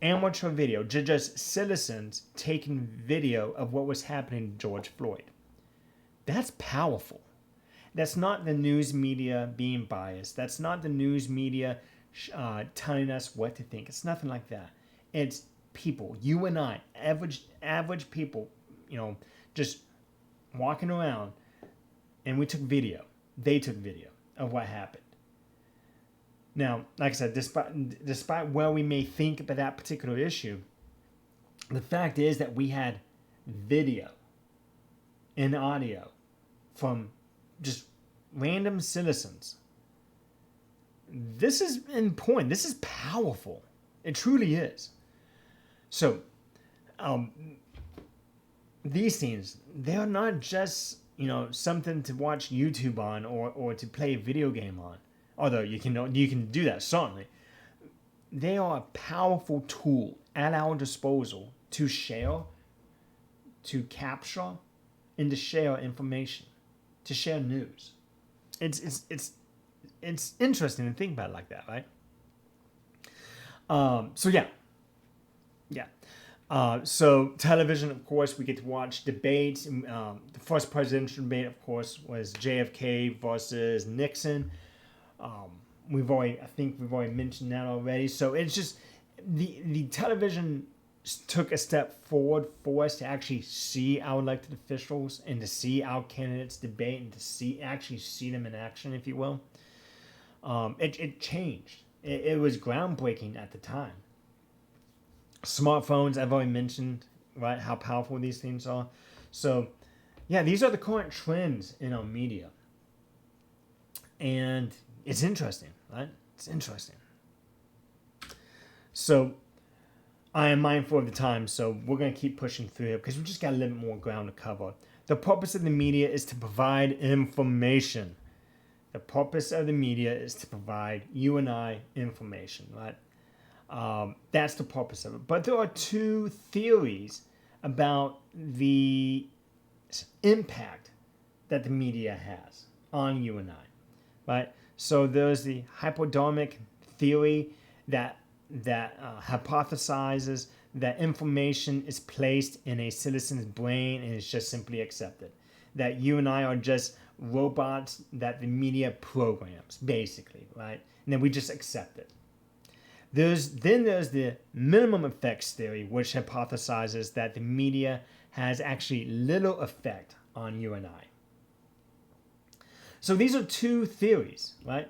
amateur video, just citizens taking video of what was happening to George Floyd, that's powerful. That's not the news media being biased. That's not the news media telling us what to think. It's nothing like that. It's people, you and I, average people, just walking around, and we took video. They took video of what happened. Now, like I said, despite where we may think about that particular issue, the fact is that we had video and audio from just random citizens. This is important. This is powerful. It truly is. So, these things, they are not just something to watch YouTube on, or to play a video game on. Although you can do that, certainly. They are a powerful tool at our disposal to share, to capture, and to share information, to share news. It's interesting to think about it like that, right? So so television, of course, we get to watch debates. The first presidential debate, of course, was JFK versus Nixon. I think we've already mentioned that already. So it's just the television took a step forward for us to actually see our elected officials and to see our candidates debate and to actually see them in action, if you will. It changed. It was groundbreaking at the time. Smartphones, I've already mentioned, right, how powerful these things are. So, these are the current trends in our media. And it's interesting, right? It's interesting. So, I am mindful of the time, so we're going to keep pushing through here because we just got a little bit more ground to cover. The purpose of the media is to provide information. The purpose of the media is to provide you and I information, right? That's the purpose of it. But there are two theories about the impact that the media has on you and I, right? So there's the hypodermic theory that hypothesizes that information is placed in a citizen's brain and is just simply accepted. That you and I are just robots that the media programs, basically, right? And then we just accept it. There's the minimum effects theory, which hypothesizes that the media has actually little effect on you and I. So these are two theories, right?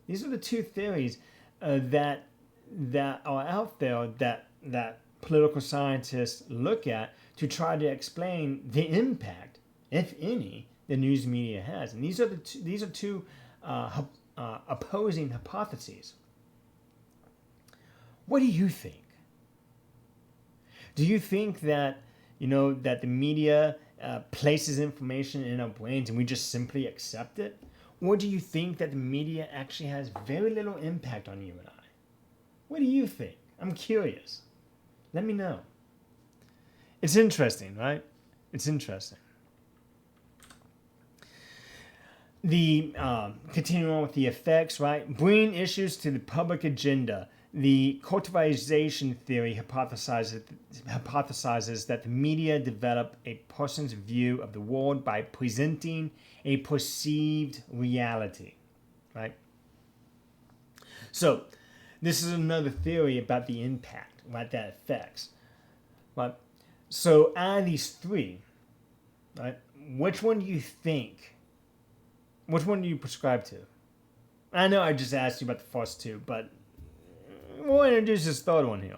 These are the two theories that are out there that political scientists look at to try to explain the impact, if any, the news media has. And these are two opposing hypotheses. What do you think? Do you think that that the media places information in our brains and we just simply accept it? Or do you think that the media actually has very little impact on you and I? What do you think? I'm curious. Let me know. It's interesting, right? It's interesting. The continuing on with the effects, right? Bringing issues to the public agenda. The cultivation theory hypothesizes that the media develop a person's view of the world by presenting a perceived reality, right? So, this is another theory about the impact, right, that affects. Right? So, out of these three, right, which one do you think? Which one do you prescribe to? I know I just asked you about the first two, but we'll introduce this third one here.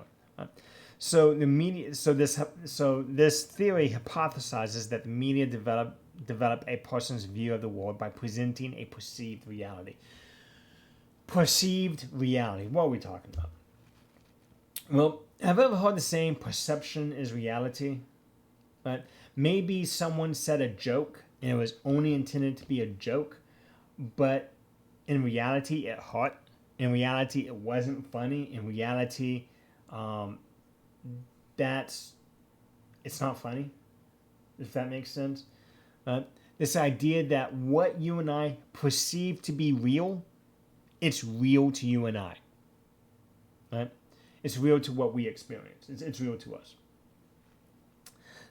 So this theory hypothesizes that the media develop a person's view of the world by presenting a perceived reality. Perceived reality. What are we talking about? Well, have you ever heard the saying "perception is reality"? Right? Maybe someone said a joke and it was only intended to be a joke, but in reality it hurt. In reality, it wasn't funny. In reality, it's not funny, if that makes sense. This idea that what you and I perceive to be real, it's real to you and I. Right? It's real to what we experience. It's real to us.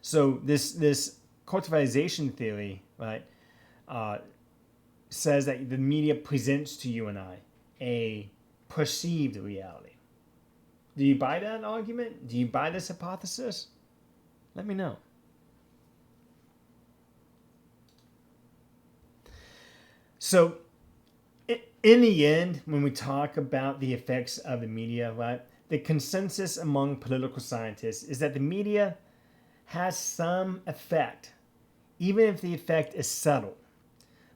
So this cultivation theory, right, says that the media presents to you and I a perceived reality. Do you buy that argument? Do you buy this hypothesis? Let me know. So, in the end, when we talk about the effects of the media, right, the consensus among political scientists is that the media has some effect, even if the effect is subtle.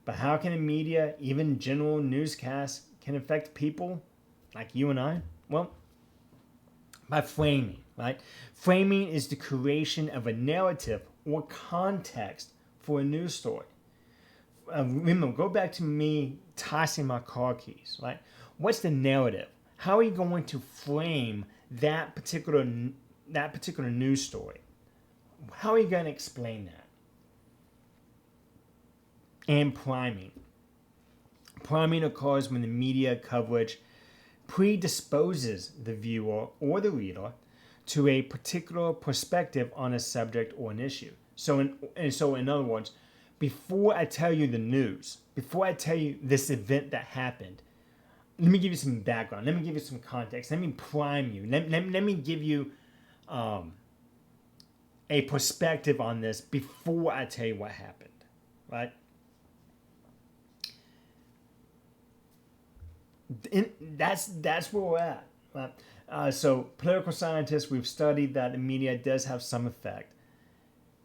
But how can the media, even general newscasts, can affect people like you and I? Well, by framing, right? Framing is the creation of a narrative or context for a news story. remember, go back to me tossing my car keys, right? What's the narrative? How are you going to frame that particular news story? How are you going to explain that? And priming. Priming occurs when the media coverage predisposes the viewer or the reader to a particular perspective on a subject or an issue. So in other words, before I tell you the news, before I tell you this event that happened, let me give you some background. Let me give you some context. Let me prime you. Let me give you a perspective on this before I tell you what happened, right? That's where we're at. Right? So political scientists, we've studied that the media does have some effect,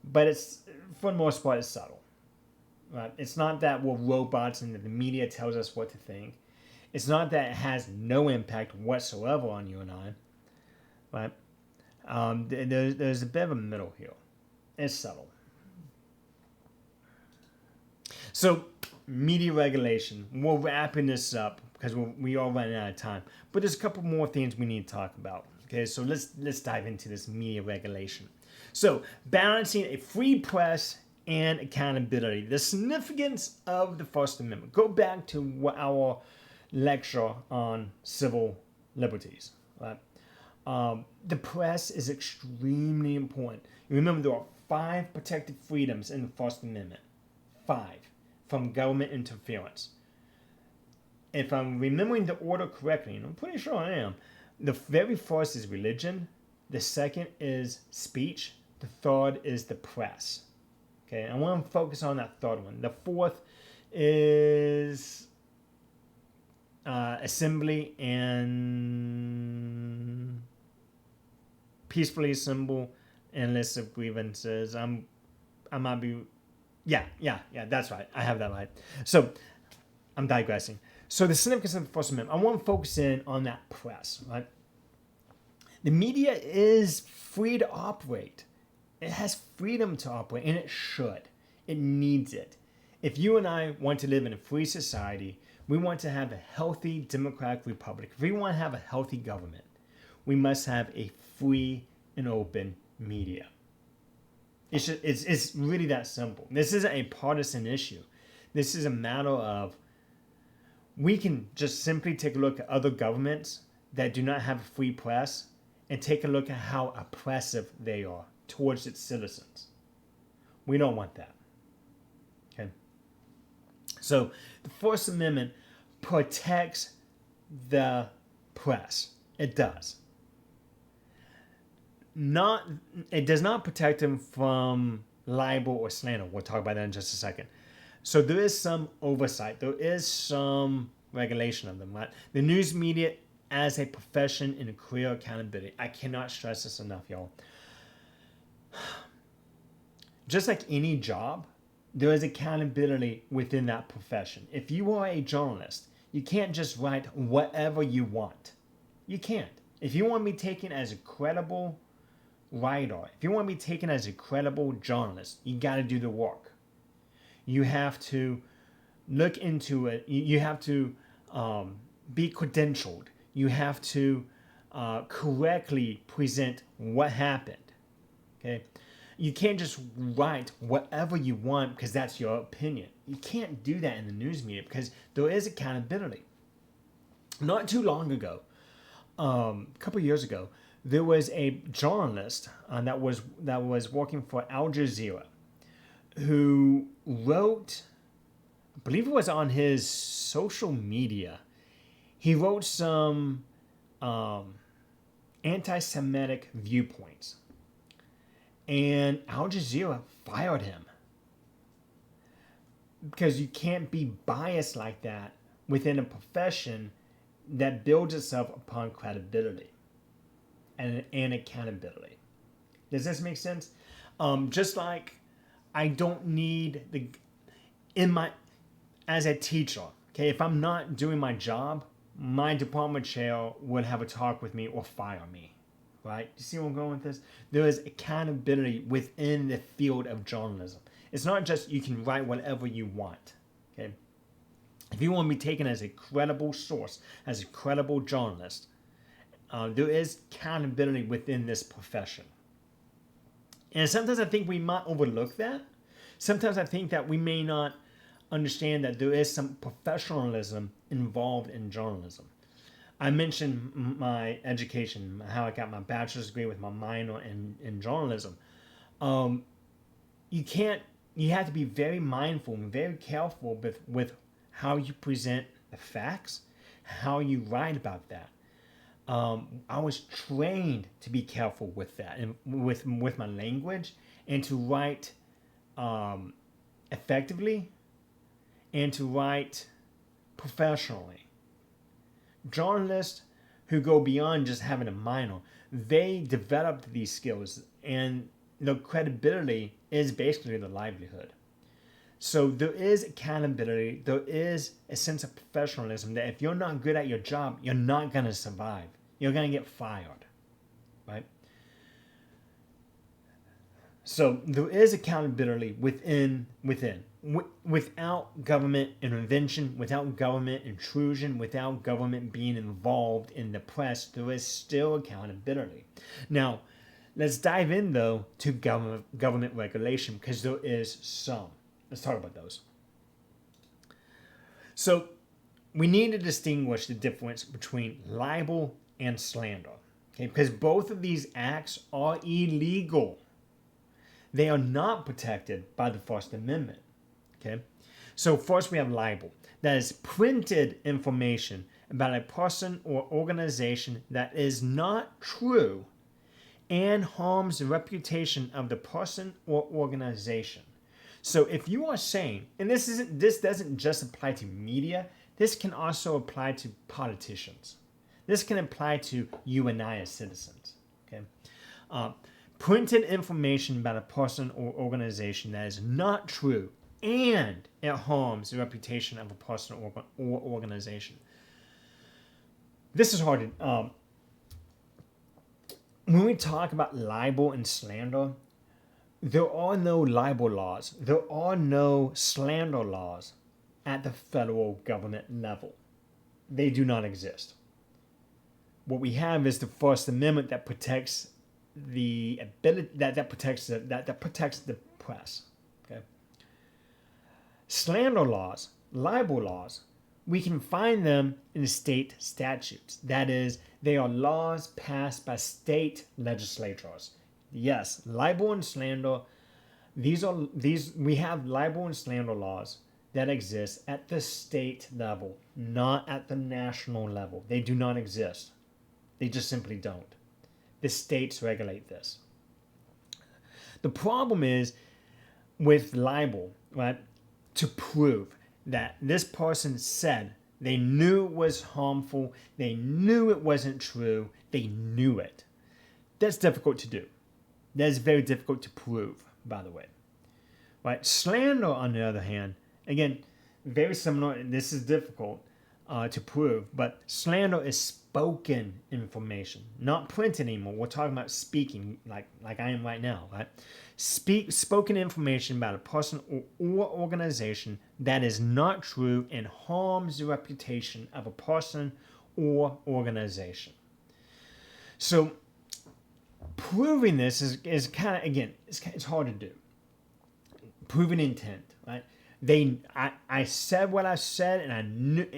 but it's, for the most part, it's subtle. Right? It's not that we're robots and that the media tells us what to think. It's not that it has no impact whatsoever on you and I. Right? There's a bit of a middle here. It's subtle. So, media regulation. We're wrapping this up because we are running out of time. But there's a couple more things we need to talk about. Okay, so let's dive into this media regulation. So, balancing a free press and accountability. The significance of the First Amendment. Go back to our lecture on civil liberties. Right? The press is extremely important. You remember there are 5 protected freedoms in the First Amendment. 5. From government interference. If I'm remembering the order correctly, and I'm pretty sure I am, the very first is religion, the second is speech, the third is the press. Okay, I want to focus on that third one. The fourth is assembly and peacefully assemble and list of grievances. I might be, yeah, that's right. I have that right. So I'm digressing. So the significance of the First Amendment, I want to focus in on that press, right? The media is free to operate. It has freedom to operate, and it should. It needs it. If you and I want to live in a free society, we want to have a healthy democratic republic. If we want to have a healthy government, we must have a free and open media. It's really that simple. This isn't a partisan issue. This is a matter of, we can just simply take a look at other governments that do not have a free press and take a look at how oppressive they are towards its citizens. We don't want that. Okay. So the First Amendment protects the press. It does. It does not protect them from libel or slander. We'll talk about that in just a second. So there is some oversight. There is some regulation of them, right? The news media as a profession and a career accountability. I cannot stress this enough, y'all. Just like any job, there is accountability within that profession. If you are a journalist, you can't just write whatever you want. You can't. If you want to be taken as a credible writer, if you want to be taken as a credible journalist, you got to do the work. You have to look into it. You have to be credentialed. You have to correctly present what happened. Okay, you can't just write whatever you want because that's your opinion. You can't do that in the news media because there is accountability. Not too long ago, a couple of years ago, there was a journalist that was working for Al Jazeera who wrote, I believe it was on his social media, he wrote some anti-Semitic viewpoints. And Al Jazeera fired him. Because you can't be biased like that within a profession that builds itself upon credibility and accountability. Does this make sense? Just like I don't need as a teacher, okay, if I'm not doing my job, my department chair would have a talk with me or fire me, right? You see where I'm going with this? There is accountability within the field of journalism. It's not just you can write whatever you want, if you want to be taken as a credible source, as a credible journalist, there is accountability within this profession. And sometimes I think we might overlook that. Sometimes I think that we may not understand that there is some professionalism involved in journalism. I mentioned my education, how I got my bachelor's degree with my minor in journalism. You can't. You have to be very mindful and very careful with how you present the facts, how you write about that. I was trained to be careful with that and with my language, and to write effectively, and to write professionally. Journalists who go beyond just having a minor, they develop these skills, and the credibility is basically the livelihood. So there is accountability, there is a sense of professionalism that if you're not good at your job, you're not going to survive. You're going to get fired, right? So there is accountability within. Without government intervention, without government intrusion, without government being involved in the press, there is still accountability. Now, let's dive in though to government regulation, because there is some. Let's talk about those. So we need to distinguish the difference between libel and slander, okay? Because both of these acts are illegal. They are not protected by the First Amendment. Okay, so first we have libel. That is printed information about a person or organization that is not true and harms the reputation of the person or organization. So if you are saying, and this doesn't just apply to media, this can also apply to politicians. This can apply to you and I as citizens. Okay, printed information about a person or organization that is not true and it harms the reputation of a person or organization. This is hard to. When we talk about libel and slander, there are no libel laws. There are no slander laws at the federal government level. They do not exist. What we have is the First Amendment that protects the ability that protects the press. Okay. Slander laws, libel laws, we can find them in state statutes. That is, they are laws passed by state legislatures. Yes, libel and slander. We have libel and slander laws that exist at the state level, not at the national level. They do not exist. They just simply don't. The states regulate this. The problem is with libel, right? To prove that this person said they knew it was harmful, they knew it wasn't true, they knew it. That's difficult to do. That is very difficult to prove, by the way. Right? Slander, on the other hand, again, very similar. This is difficult to prove, but slander is spoken information, not print anymore. We're talking about speaking, like I am right now, right? Spoken information about a person or organization that is not true and harms the reputation of a person or organization. So proving this is kind of, again, it's hard to do. Proving intent, right? I said what I said, and I knew,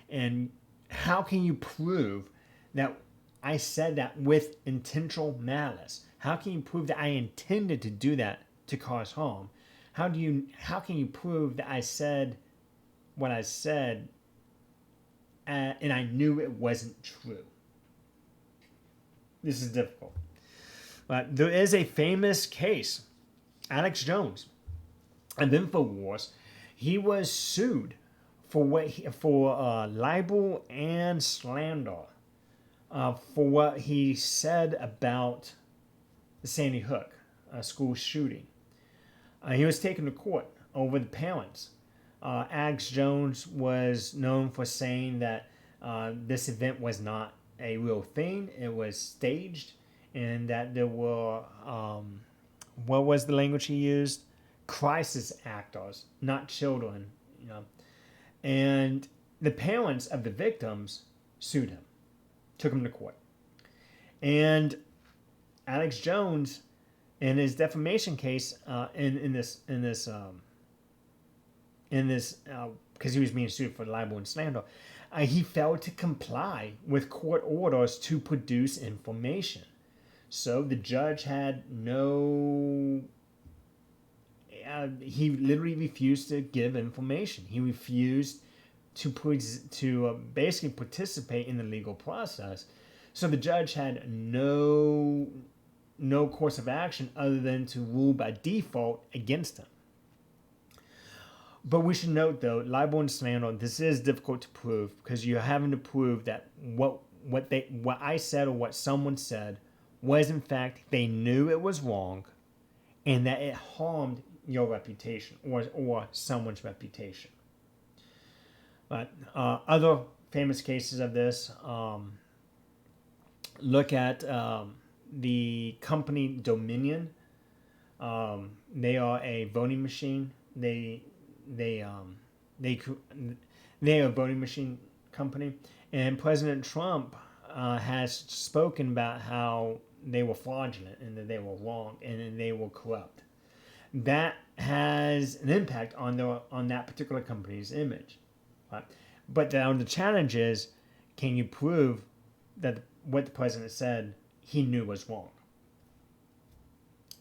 and how can you prove that I said that with intentional malice? How can you prove that I intended to do that to cause harm? How can you prove that I said what I said and I knew it wasn't true? This is difficult. But there is a famous case, Alex Jones of InfoWars. He was sued for libel and slander for what he said about the Sandy Hook school shooting. He was taken to court over the parents. Alex Jones was known for saying that this event was not a real thing. It was staged, and that there were, what was the language he used? Crisis actors, not children, And the parents of the victims sued him, took him to court. And Alex Jones, in his defamation case, because he was being sued for libel and slander, he failed to comply with court orders to produce information. So the judge had no. He literally refused to give information. He refused to basically participate in the legal process. So the judge had no course of action other than to rule by default against him. But we should note, though, libel and slander, this is difficult to prove because you're having to prove that what I said or what someone said was, in fact, they knew it was wrong and that it harmed your reputation or someone's reputation. But other famous cases of this, look at the company Dominion. They are a voting machine. They are a voting machine company, and President Trump has spoken about how they were fraudulent and that they were wrong and that they were corrupt. That has an impact on that particular company's image. Right? But the challenge is, can you prove that what the president said he knew was wrong?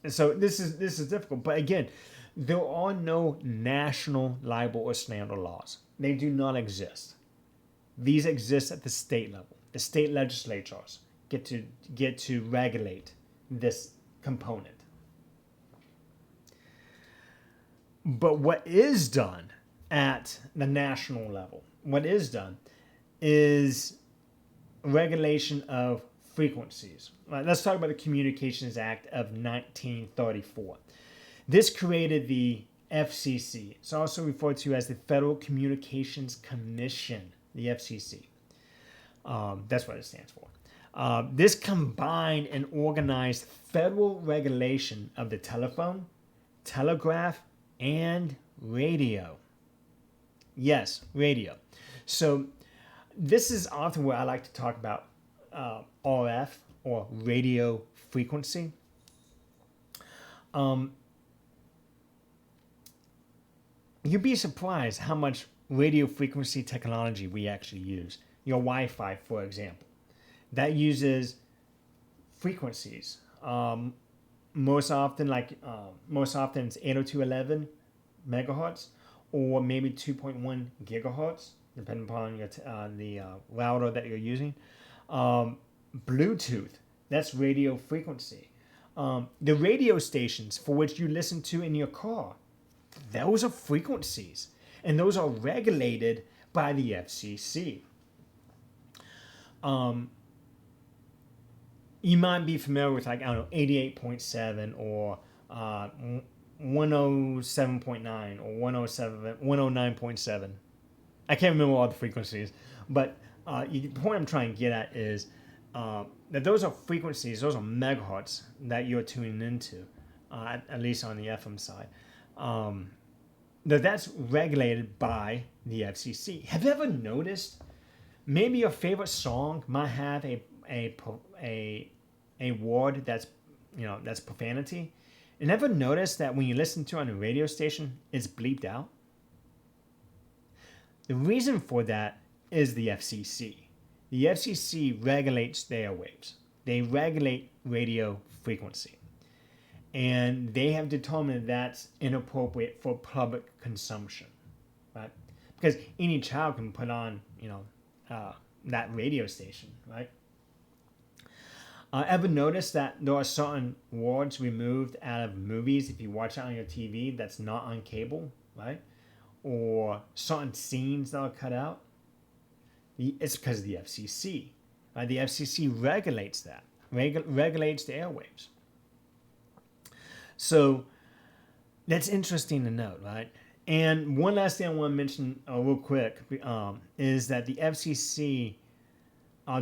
And so this is difficult. But again, there are no national libel or slander laws. They do not exist. These exist at the state level. The state legislatures get to regulate this component. But what is done at the national level, is regulation of frequencies. Right, let's talk about the Communications Act of 1934. This created the FCC. It's also referred to as the Federal Communications Commission, the FCC. That's what it stands for. This combined and organized federal regulation of the telephone, telegraph, and radio. Yes, radio. So this is often where I like to talk about RF or radio frequency. You'd be surprised how much radio frequency technology we actually use. Your Wi-Fi, for example, that uses frequencies. Most often it's 802.11 megahertz, or maybe 2.1 gigahertz, depending upon the router that you're using. Bluetooth, that's radio frequency. The radio stations for which you listen to in your car, those are frequencies, and those are regulated by the FCC. You might be familiar with 88.7 or 107.9 or 109.7. I can't remember all the frequencies, but the point I'm trying to get at is that those are frequencies, those are megahertz that you're tuning into, at least on the FM side. That's regulated by the FCC. Have you ever noticed maybe your favorite song might have a word that's profanity? And ever notice that when you listen to it on a radio station, it's bleeped out? The reason for that is the FCC. The FCC regulates the airwaves. They regulate radio frequency. And they have determined that's inappropriate for public consumption, right? Because any child can put on, that radio station, right? Ever notice that there are certain words removed out of movies if you watch it on your TV that's not on cable, right? Or certain scenes that are cut out? It's because of the FCC. Right? The FCC regulates that, regulates the airwaves. So that's interesting to note, right? And one last thing I want to mention real quick is that the FCC,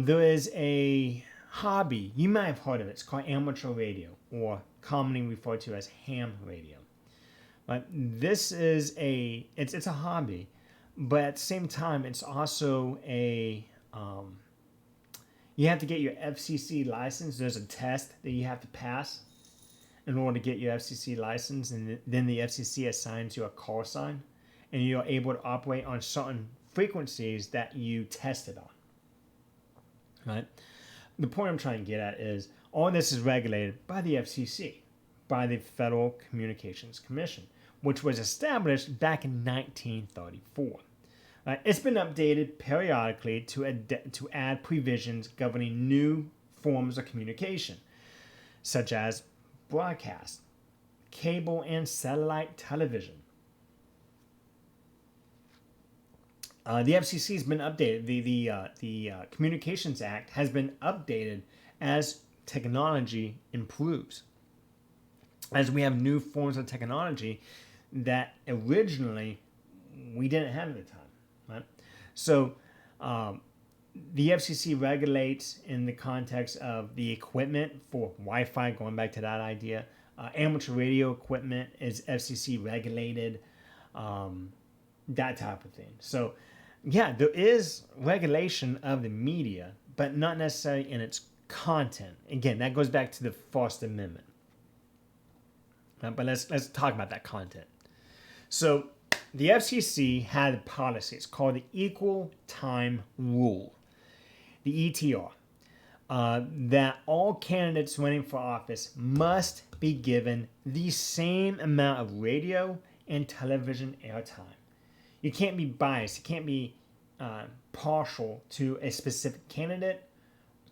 there is a hobby. You might have heard of it. It's called amateur radio, or commonly referred to as ham radio. But this is it's a hobby but at the same time, it's also you have to get your FCC license. There's a test that you have to pass in order to get your FCC license, and then the FCC assigns you a call sign, and you're able to operate on certain frequencies that you tested on. Right? The point I'm trying to get at is all this is regulated by the FCC, by the Federal Communications Commission, which was established back in 1934. It's been updated periodically to add provisions governing new forms of communication, such as broadcast, cable, and satellite television. The FCC has been updated. The Communications Act has been updated as technology improves, as we have new forms of technology that originally we didn't have at the time. Right? So the FCC regulates in the context of the equipment for Wi-Fi, going back to that idea. Amateur radio equipment is FCC regulated, that type of thing. So yeah, there is regulation of the media, but not necessarily in its content. Again, that goes back to the First Amendment. But let's talk about that content. So the FCC had a policy. It's called the Equal Time Rule, the ETR, that all candidates running for office must be given the same amount of radio and television airtime. You can't be biased. You can't be partial to a specific candidate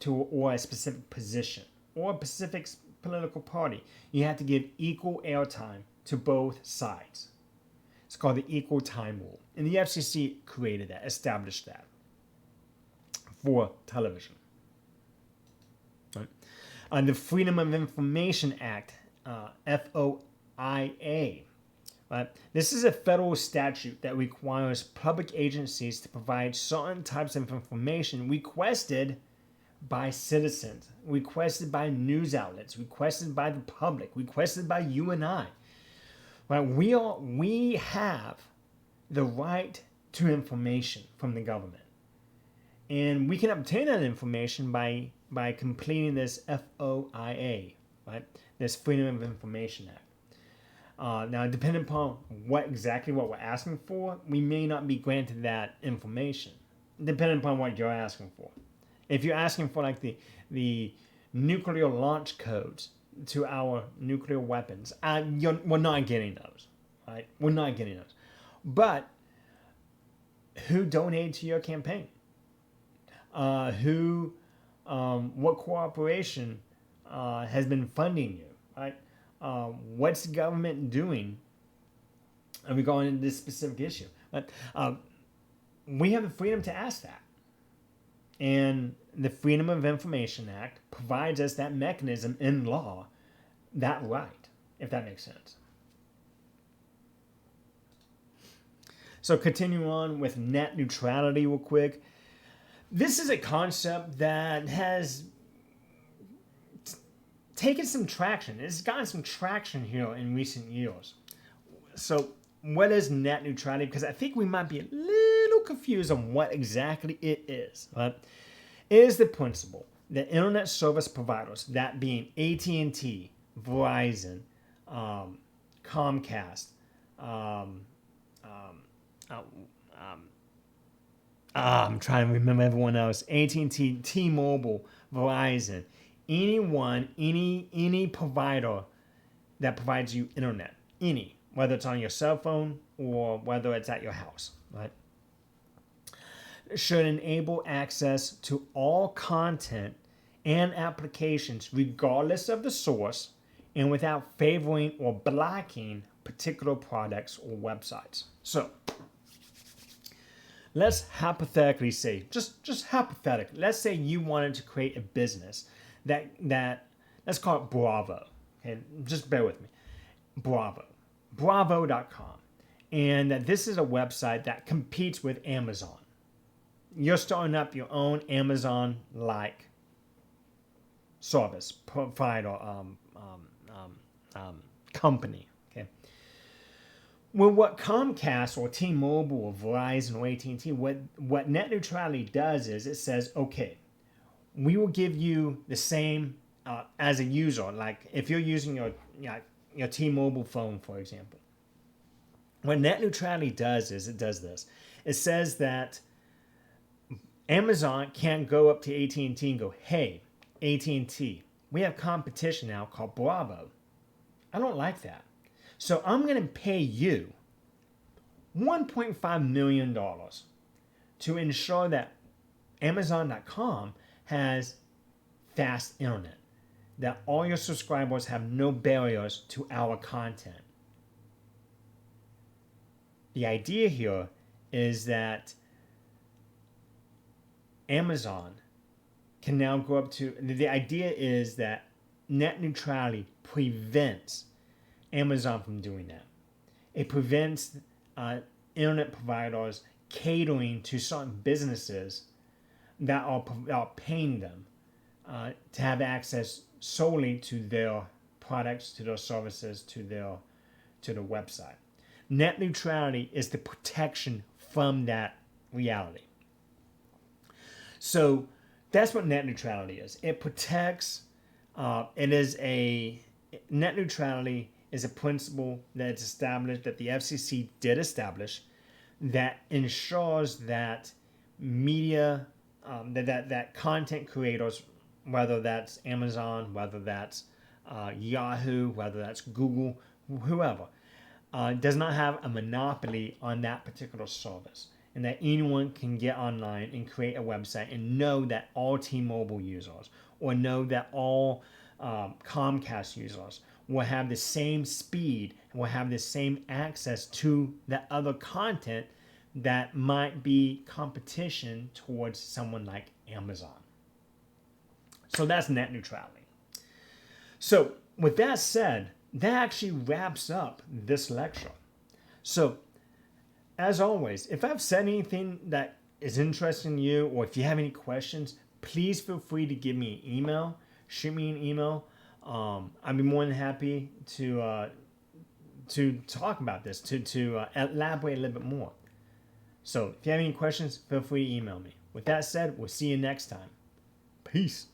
or a specific position or a specific political party. You have to give equal airtime to both sides. It's called the Equal Time Rule. And the FCC created that, established that for television. Right? The Freedom of Information Act, FOIA. Right? This is a federal statute that requires public agencies to provide certain types of information requested by citizens, requested by news outlets, requested by the public, requested by you and I. Right? We have the right to information from the government. And we can obtain that information by completing this FOIA, right? This Freedom of Information Act. Now, depending upon what we're asking for, we may not be granted that information, depending upon what you're asking for. If you're asking for like the nuclear launch codes to our nuclear weapons, we're not getting those, right? We're not getting those. But who donated to your campaign? What corporation has been funding you, right? What's the government doing regarding this specific issue? But we have the freedom to ask that. And the Freedom of Information Act provides us that mechanism in law, that right, if that makes sense. So continuing on with net neutrality real quick. This is a concept that has taken some traction. It's gotten some traction here in recent years. So what is net neutrality? Because I think we might be a little confused on what exactly it is. Right? It is the principle that internet service providers, that being AT&T, Verizon, Comcast, I'm trying to remember everyone else. AT&T, T-Mobile, Verizon, any provider that provides you internet, whether it's on your cell phone or whether it's at your house, right? Should enable access to all content and applications regardless of the source and without favoring or blocking particular products or websites. So let's hypothetically say, just hypothetically, let's say you wanted to create a business that let's call it Bravo. Okay, just bear with me. Bravo.com. And that this is a website that competes with Amazon. You're starting up your own Amazon-like service provider company. Okay. Well, what Comcast or T-Mobile or Verizon or AT&T, what net neutrality does is it says, okay, we will give you the same as a user. Like if you're using your T-Mobile phone, for example, what net neutrality does is it does this. It says that Amazon can't go up to AT&T and go, hey, AT&T, we have competition now called Bravo. I don't like that. So I'm going to pay you $1.5 million to ensure that Amazon.com has fast internet, that all your subscribers have no barriers to our content. The idea here is that Amazon can now go up to, the idea is that net neutrality prevents Amazon from doing that. It prevents internet providers catering to certain businesses that are paying them to have access solely to their products, to their services, to their website. Net neutrality is the protection from that reality. So that's what net neutrality is. It protects. Net neutrality is a principle that's established, that the FCC did establish, that ensures that media, that content creators, whether that's Amazon, whether that's Yahoo, whether that's Google, whoever, does not have a monopoly on that particular service, and that anyone can get online and create a website and know that all T-Mobile users or know that all Comcast users will have the same speed and will have the same access to that other content that might be competition towards someone like Amazon. So that's net neutrality. So with that said, that actually wraps up this lecture. So as always, if I've said anything that is interesting to you, or if you have any questions, please feel free to give me an email. Shoot me an email. I'd be more than happy to talk about this, to elaborate a little bit more. So if you have any questions, feel free to email me. With that said, we'll see you next time. Peace.